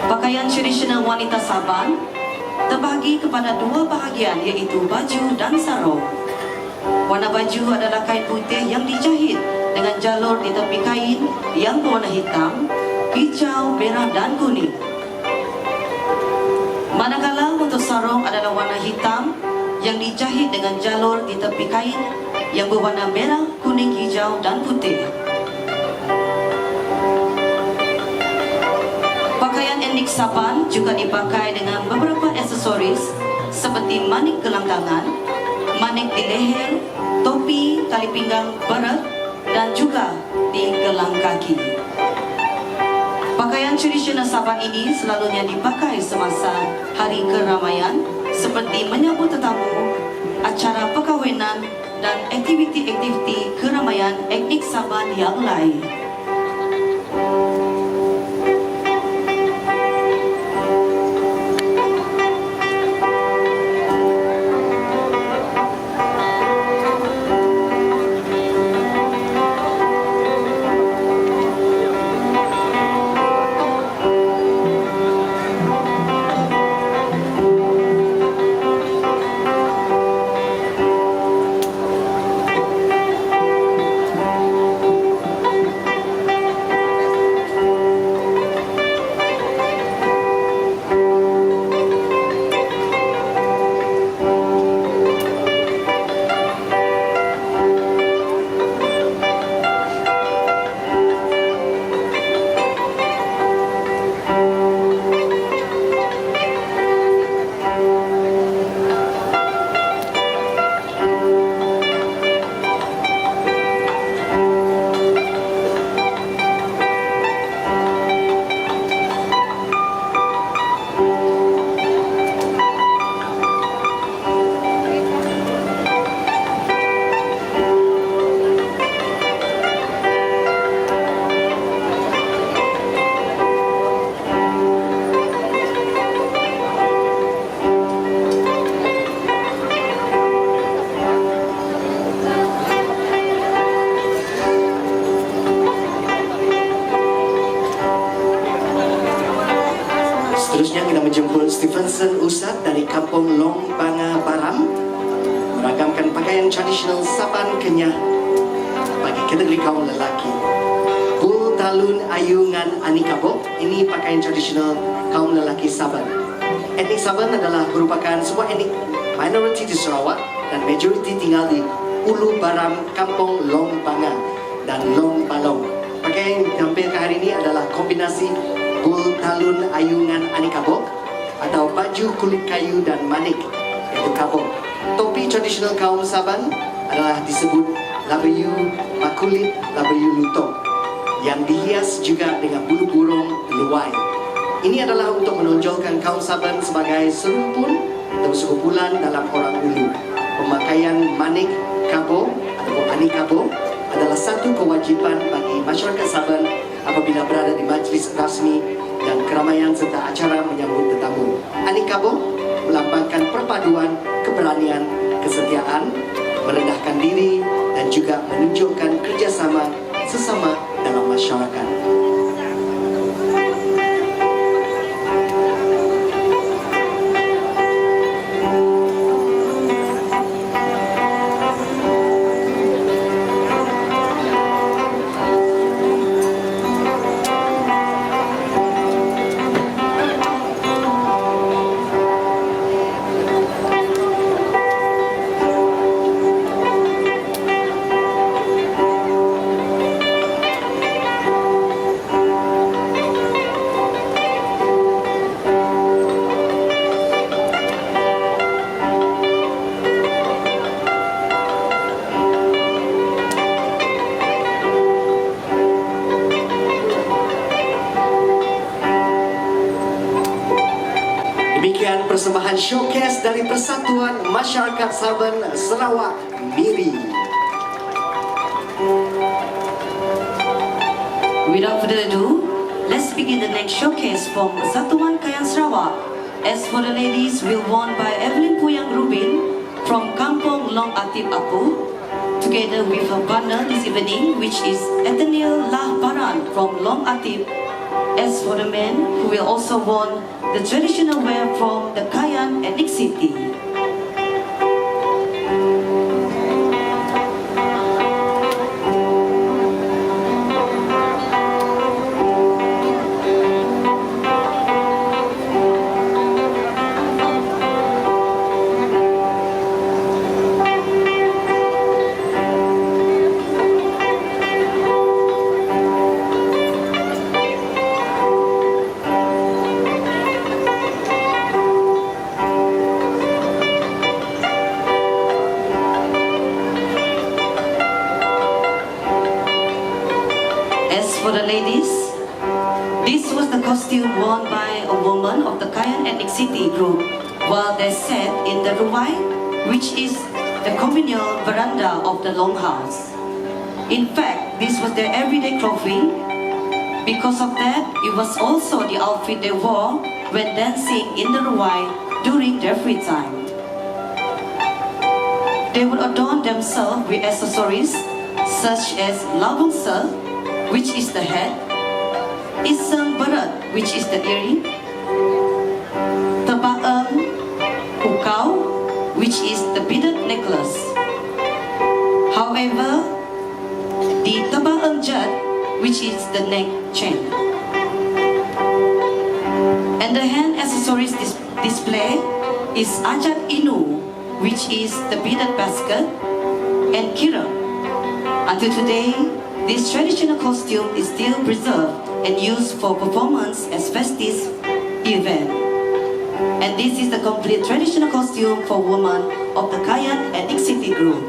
Pakaian tradisional wanita Saban terbahagi kepada dua bahagian, iaitu baju dan sarung. Warna baju adalah kain putih yang dijahit dengan jalur di tepi kain yang berwarna hitam, hijau, merah dan kuning. Manakala untuk sarung adalah warna hitam yang dijahit dengan jalur di tepi kain yang berwarna merah, kuning, hijau dan putih. Pakaian etnik Saban juga dipakai dengan beberapa aksesoris seperti manik gelang tangan, manik di leher, topi, tali pinggang, berat dan juga di gelang kaki. Pakaian tradisional Saban ini selalunya dipakai semasa hari keramaian seperti menyambut tetamu, acara perkahwinan dan aktiviti-aktiviti keramaian etnik Saban yang lain. Seterusnya kita menjemput Stevenson Usat dari Kampung Long Banga Baram meragamkan pakaian tradisional Saban Kenyah bagi kategori kaum lelaki. Bul Talun Ayungan Anikabo, ini pakaian tradisional kaum lelaki Saban. Etnik Saban adalah merupakan sebuah etnik minoriti di Sarawak dan majoriti tinggal di Ulu Baram, Kampung Long Banga dan Long Balong. Pakaian yang ditampilkan hari ini adalah kombinasi Bul Talun Ayungan Anikabo atau baju kulit kayu dan manik, yaitu kabong. Topi tradisional kaum Saban adalah disebut labayu makulit labayu lutong yang dihias juga dengan bulu burung luwai. Ini adalah untuk menonjolkan kaum Saban sebagai serumpun atau sekumpulan dalam orang Ulu. Pemakaian manik kabo atau anikabo adalah satu kewajiban bagi masyarakat Saban apabila berada di majlis rasmi dan keramaian serta acara menyambut tetamu. Anikabo melambangkan perpaduan, keberanian, kesetiaan, merendahkan diri dan juga menunjukkan kerjasama sesama dalam masyarakat. Demikian persembahan showcase dari Persatuan Masyarakat Saban Sarawak MIRI. Without further ado, let's begin the next showcase from Persatuan Kayan Sarawak. As for the ladies, will worn by Evelyn Puyang Rubin from Kampung Long Atip Apu, together with her partner this evening, which is Ethniel Lah Baran from Long Atip. As for the men, who will also worn the traditional wear from the Kayan ethnic city. For the ladies, this was the costume worn by a woman of the Kayan ethnic city group while they sat in the ruwai, which is the communal veranda of the longhouse. In fact, this was their everyday clothing. Because of that, it was also the outfit they wore when dancing in the ruai during their free time. They would adorn themselves with accessories such as labungsa, which is the head, isang barat, which is the earring, tabaang ukau, which is the beaded necklace. However, the tabaang jat, which is the neck chain, and the hand accessories display is ajat inu, which is the beaded basket, and kira. Until today, this traditional costume is still preserved and used for performance as festive event. And this is the complete traditional costume for women of the Kayan ethnicity group.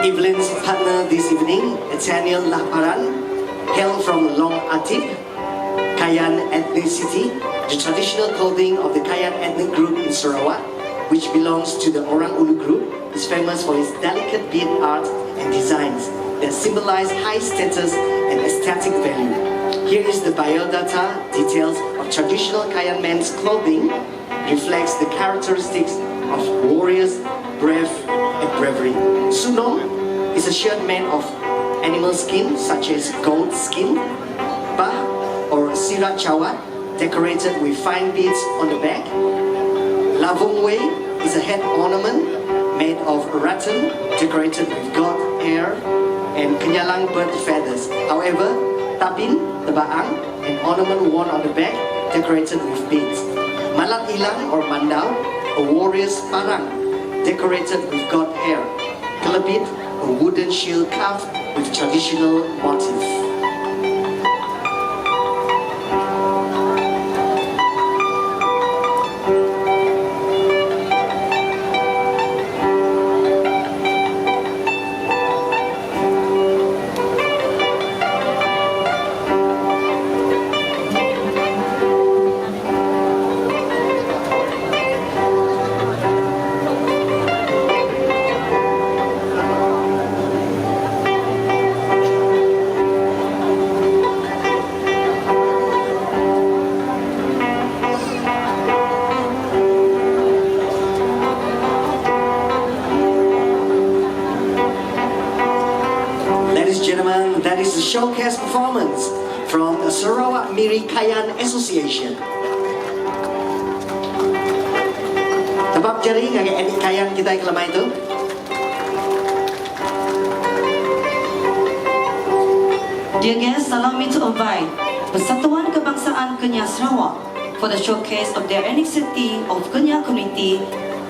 Evelyn's partner this evening, Nathaniel Laparan, hail from Long Atip, Kayan ethnicity. The traditional clothing of the Kayan ethnic group in Sarawak, which belongs to the Orang Ulu group, is famous for its delicate bead art and designs that symbolize high status and aesthetic value. Here is the biodata details of traditional Kayan men's clothing, reflects the characteristics of warriors, brave, and bravery. Sunong is a shirt made of animal skin such as goat skin, bah or sirat chawat, decorated with fine beads on the back. Lavongwei is a head ornament made of rattan, decorated with goat hair and kenyalang bird feathers. However, tabin, the baang, an ornament worn on the back, decorated with beads. Malat ilang or mandau, a warrior's parang, decorated with goat hair. Kelebit, a wooden shield carved with traditional motif. Ladies and gentlemen, that is a showcase performance from the Sarawak Miri Kayan Association. Tebak jari ngage enik Kayan kita yang kelama itu. Dear guests, allow me to invite Persatuan Kebangsaan Kenyah Sarawak for the showcase of their ethnicity of Kenyah community,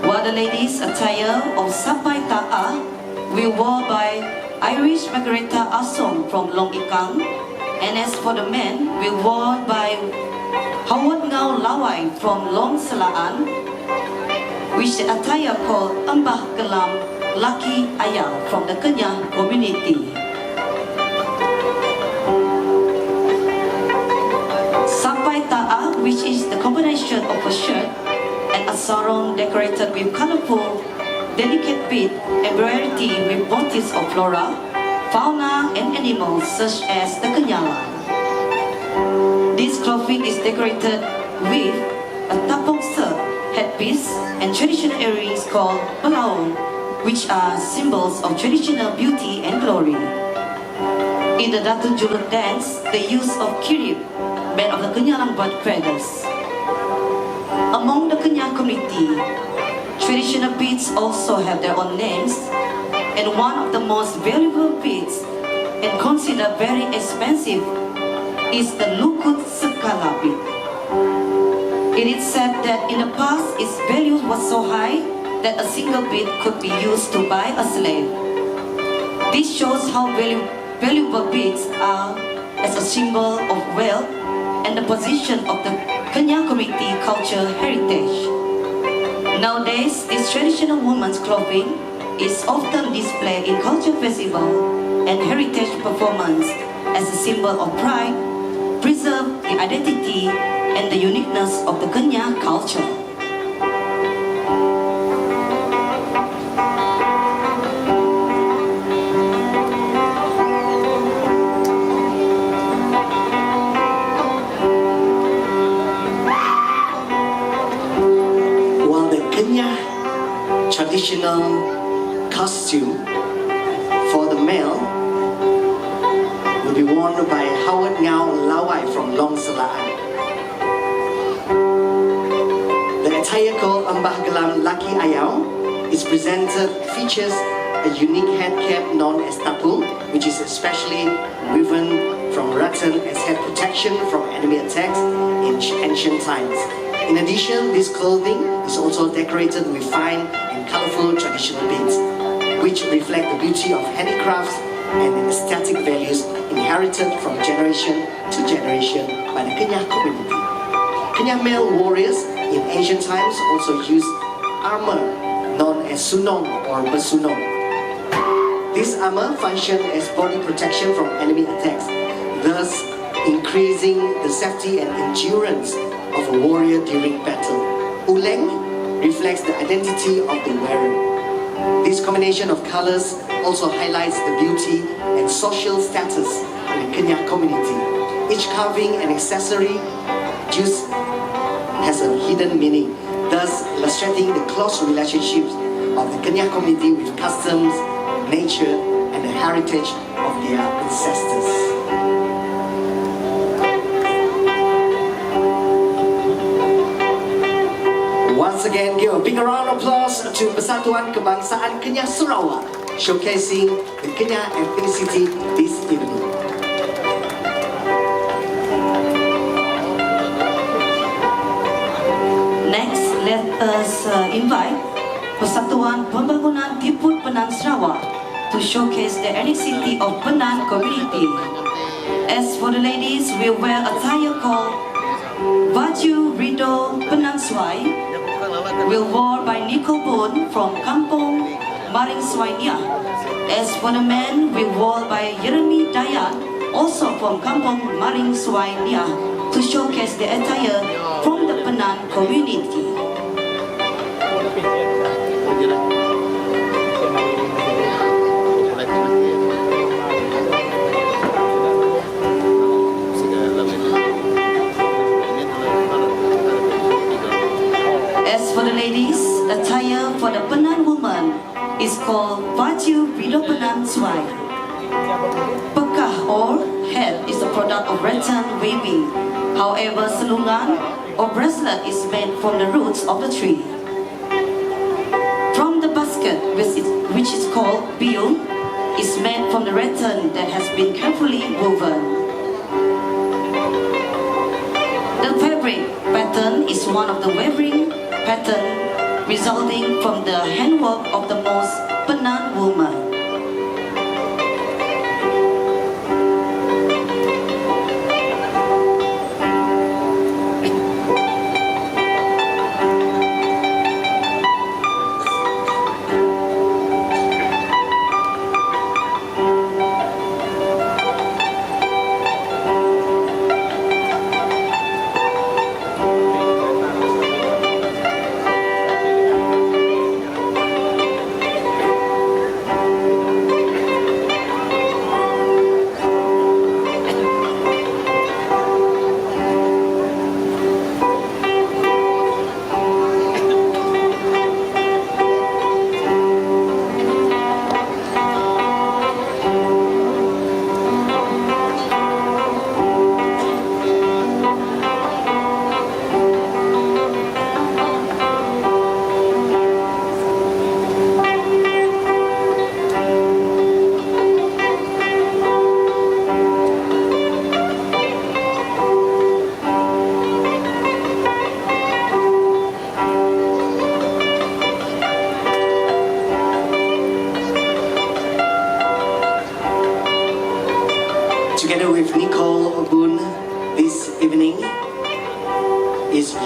while the ladies' attire of Sapai Ta'a will worn by Irish Margareta Asong from Long Ikang, and as for the men, will worn by Hawat Ngau Lawai from Long Selaan, which the attire called Ambah Kelam Laki Ayang from the Kenyah community. Sapai Ta'a, which is the combination of a shirt and a sarong decorated with colorful, delicate bead embroidered with motifs of flora, fauna, and animals such as the kenyalang. This clothing is decorated with a tapong ser, headpiece, and traditional earrings called palaong, which are symbols of traditional beauty and glory. In the Datun Julut dance, the use of kirip, made of the kenyalang bird feathers. Among the Kenyah community, traditional beads also have their own names, and one of the most valuable beads and considered very expensive is the Lukut Sekala bead. It is said that in the past its value was so high that a single bead could be used to buy a slave. This shows how valuable beads are as a symbol of wealth and the position of the Kenyah community culture heritage. Nowadays, this traditional women's clothing is often displayed in culture festival and heritage performance as a symbol of pride, preserve the identity and the uniqueness of the Kenyah culture. While the Kenyah traditional costume for the male will be worn by Howard Ngao Lawai from Long Selaan. The attire called Ambah Gelam Laki Ayau is presented features a unique head cap known as tapul, which is especially woven from rattan as head protection from enemy attacks in ancient times. In addition, this clothing is also decorated with fine and colorful traditional beads, which reflect the beauty of handicrafts and the aesthetic values inherited from generation to generation by the Kenyah community. Kenyah male warriors in ancient times also used armor known as sunong or basunong. This armor functioned as body protection from enemy attacks, thus increasing the safety and endurance of a warrior during battle. Uleng reflects the identity of the wearer. This combination of colors also highlights the beauty and social status in the Kenyah community. Each carving and accessory just has a hidden meaning, thus illustrating the close relationships of the Kenyah community with customs, nature, and the heritage of their ancestors. Once again, give a big round of applause to Persatuan Kebangsaan Kenyah Sarawak, showcasing the Kenyah ethnicity this evening. Next, let us invite Persatuan Pembangunan Tiput Penan Sarawak to showcase the ethnicity of Penan community. As for the ladies, we wear attire called Baju Rido Penan Swai, will worn by Nicole Boon from Kampung Maring Swainia. As for the men, we worn by Jeremy Dayan, also from Kampung Maring Swainia, to showcase the attire from the Penan community. As for the ladies, attire for the Penan woman is called Baju Rido Penan Swai. Pekah or head is a product of rattan weaving. However, selungan or bracelet is made from the roots of the tree. From the basket, which is called biung, is made from the rattan that has been carefully woven. The fabric pattern is one of the weaving pattern resulting from the handwork of the most Penan woman.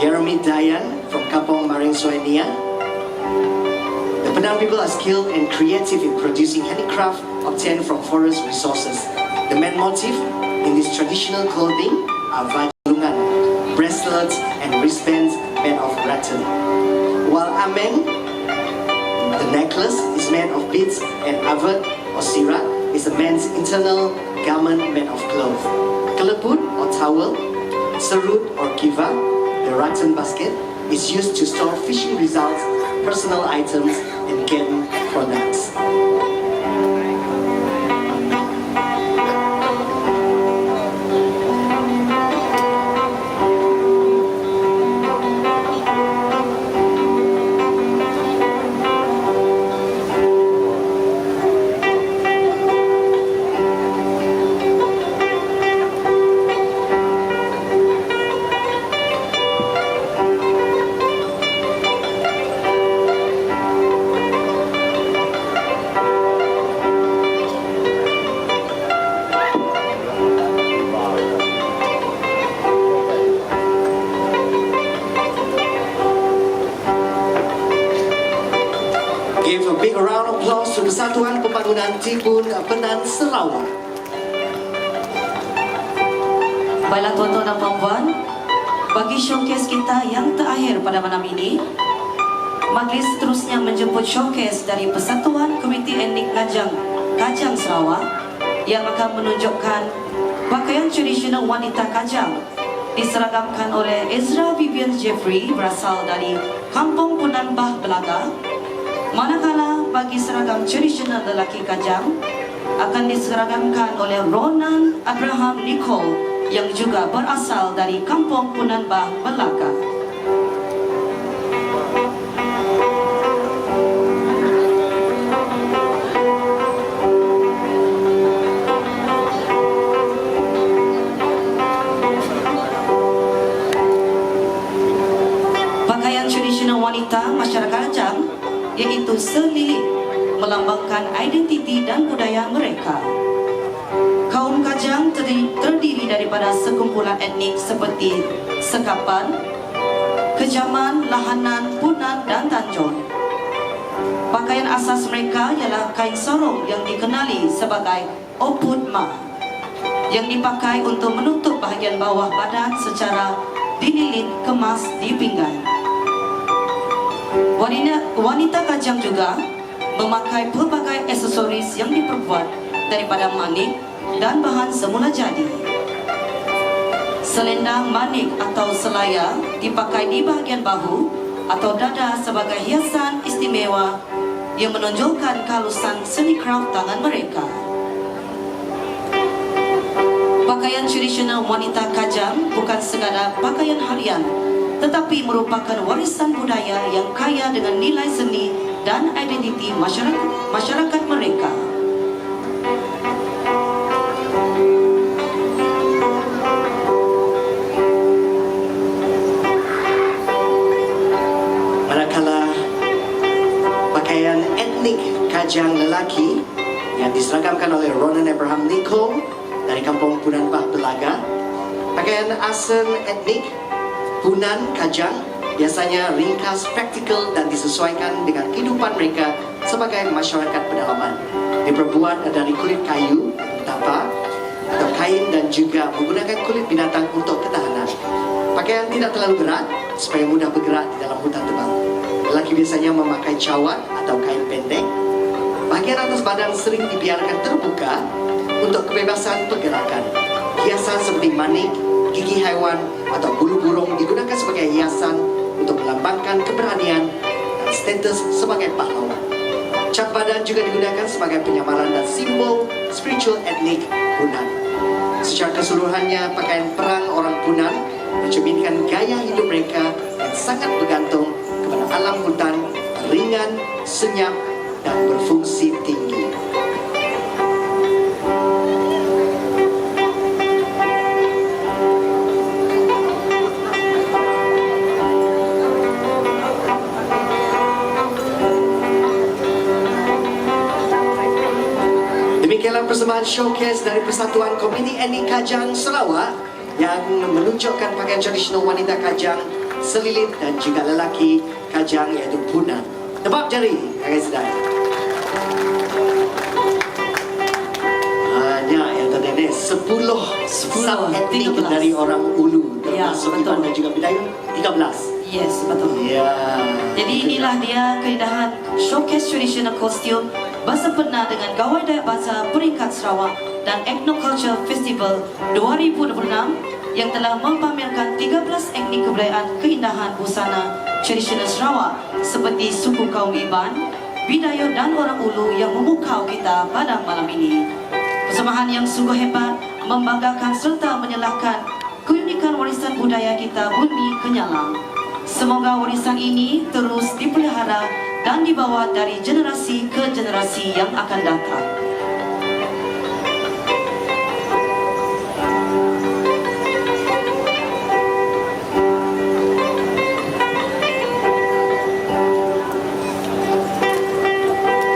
Jeremy Dayan from Kampong Maring Suenia. The Penang people are skilled and creative in producing handicraft obtained from forest resources. The main motif in this traditional clothing are vajalungan, bracelets and wristbands made of rattan. While amen, the necklace is made of beads, and avat or sirat is a man's internal garment made of cloth. Keleput or towel, serut or kiva, the rattan basket, is used to store fishing results, personal items, and game products. Give a big round of applause to Persatuan Pembangunan Tibun Penan Sarawak. Baiklah tuan-tuan dan puan-puan, bagi showcase kita yang terakhir pada malam ini, majlis seterusnya menjemput showcase dari Persatuan Komiti Etnik Kajang Sarawak yang akan menunjukkan pakaian tradisional wanita Kajang diseragamkan oleh Ezra Vivian Jeffrey berasal dari Kampung Punan Bah Belaga. Manakala bagi seragam tradisional lelaki Kajang akan diseragamkan oleh Ronan Abraham Nicole yang juga berasal dari Kampung Punan Bah Belaga. Pakaian tradisional wanita masyarakat Kajang iaitu selilit melambangkan identiti dan budaya mereka. Kaum Kajang terdiri daripada sekumpulan etnik seperti Sekapan, Kejaman, Lahanan, Punan dan Tanjung. Pakaian asas mereka ialah kain sorong yang dikenali sebagai oput ma, yang dipakai untuk menutup bahagian bawah badan secara dililit kemas di pinggang. Wanita Kajang juga memakai pelbagai aksesoris yang diperbuat daripada manik dan bahan semula jadi. Selendang manik atau selaya dipakai di bahagian bahu atau dada sebagai hiasan istimewa yang menonjolkan kehalusan seni kraft tangan mereka. Pakaian tradisional wanita Kajang bukan sekadar pakaian harian, tetapi merupakan warisan budaya yang kaya dengan nilai seni dan identiti masyarakat mereka. Manakala pakaian etnik Kajang lelaki yang diseragamkan oleh Ronan Abraham Nicole dari Kampung Punan Bah Belaga, pakaian asal etnik Punan Kajang biasanya ringkas, praktikal dan disesuaikan dengan kehidupan mereka sebagai masyarakat pedalaman. Diperbuat dari kulit kayu, tapa, atau kain dan juga menggunakan kulit binatang untuk ketahanan. Pakaian tidak terlalu berat supaya mudah bergerak di dalam hutan tebal. Lelaki biasanya memakai cawat atau kain pendek. Bahagian atas badan sering dibiarkan terbuka untuk kebebasan pergerakan. Hiasan seperti manik, gigi haiwan atau bulu burung digunakan sebagai hiasan untuk melambangkan keberanian dan status sebagai pahlawan. Cat badan juga digunakan sebagai penyamaran dan simbol spiritual etnik Punan. Secara keseluruhannya, pakaian perang orang Punan mencerminkan gaya hidup mereka yang sangat bergantung kepada alam hutan, ringan, senyap, dan berfungsi tinggi. Demikianlah persembahan showcase dari Persatuan Komiti Etnik Kajang Sarawak yang menunjukkan pakaian tradisional wanita Kajang Selilit dan juga lelaki Kajang iaitu Punan. Tebak jari, guys dan. Hanya yang tadi ni 10 sub-etnik 13. dari orang Ulu Ya, termasuk betul. Iban dan juga Bidayuh 13. Yes, betul. Ya. Jadi inilah dia keindahan showcase traditional costume bersempena dengan Gawai Dayak Bahasa Peringkat Sarawak dan Ethnoculture Festival 2026 yang telah mempamerkan 13 etnik kebudayaan keindahan busana tradisional Sarawak seperti suku kaum Iban, Bidayuh dan orang Ulu yang memukau kita pada malam ini. Persembahan yang sungguh hebat, membanggakan serta menyelahkan keunikan warisan budaya kita Bumi Kenyalang. Semoga warisan ini terus dipelihara dan dibawa dari generasi ke generasi yang akan datang.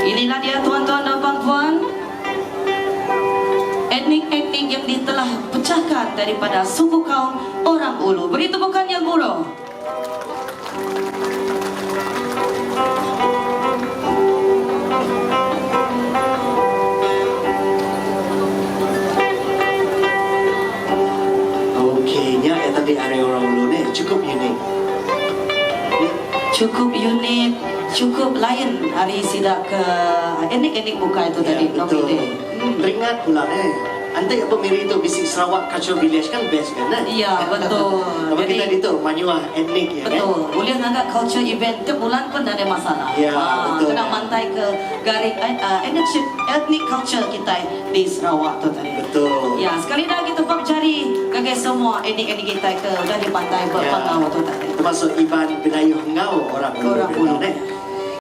Inilah dia tuan-tuan dan puan-puan, etnik-etnik yang telah pecahkan daripada suku kaum orang Ulu. Beri tepukan yang murah. Okeynya yang tadi area orang Ulu ni cukup unik. Cukup unik, cukup lain hari sidak ke etnik-etnik muka itu tadi. Ya, betul. Nomi dia. Teringat pula Antai apa Miri tu bisik Sarawak Cultural Village kan best kan? Iya, betul. Apa Jadi- kita di tu Manyuah etnik ya kan? Betul. Boleh ngangkat culture event tiap bulan pun tak ada masalah. Ya, betul. Kena mantai ke garis ethnic culture kita di Sarawak tu tadi. Betul. Ya, sekali dah kita buat cari kagai semua etnik-etnik kita ke dah di pantai berpangau tu tadi. Termasuk Iban Bidayuh Ngau orang Orang Ulu. ni.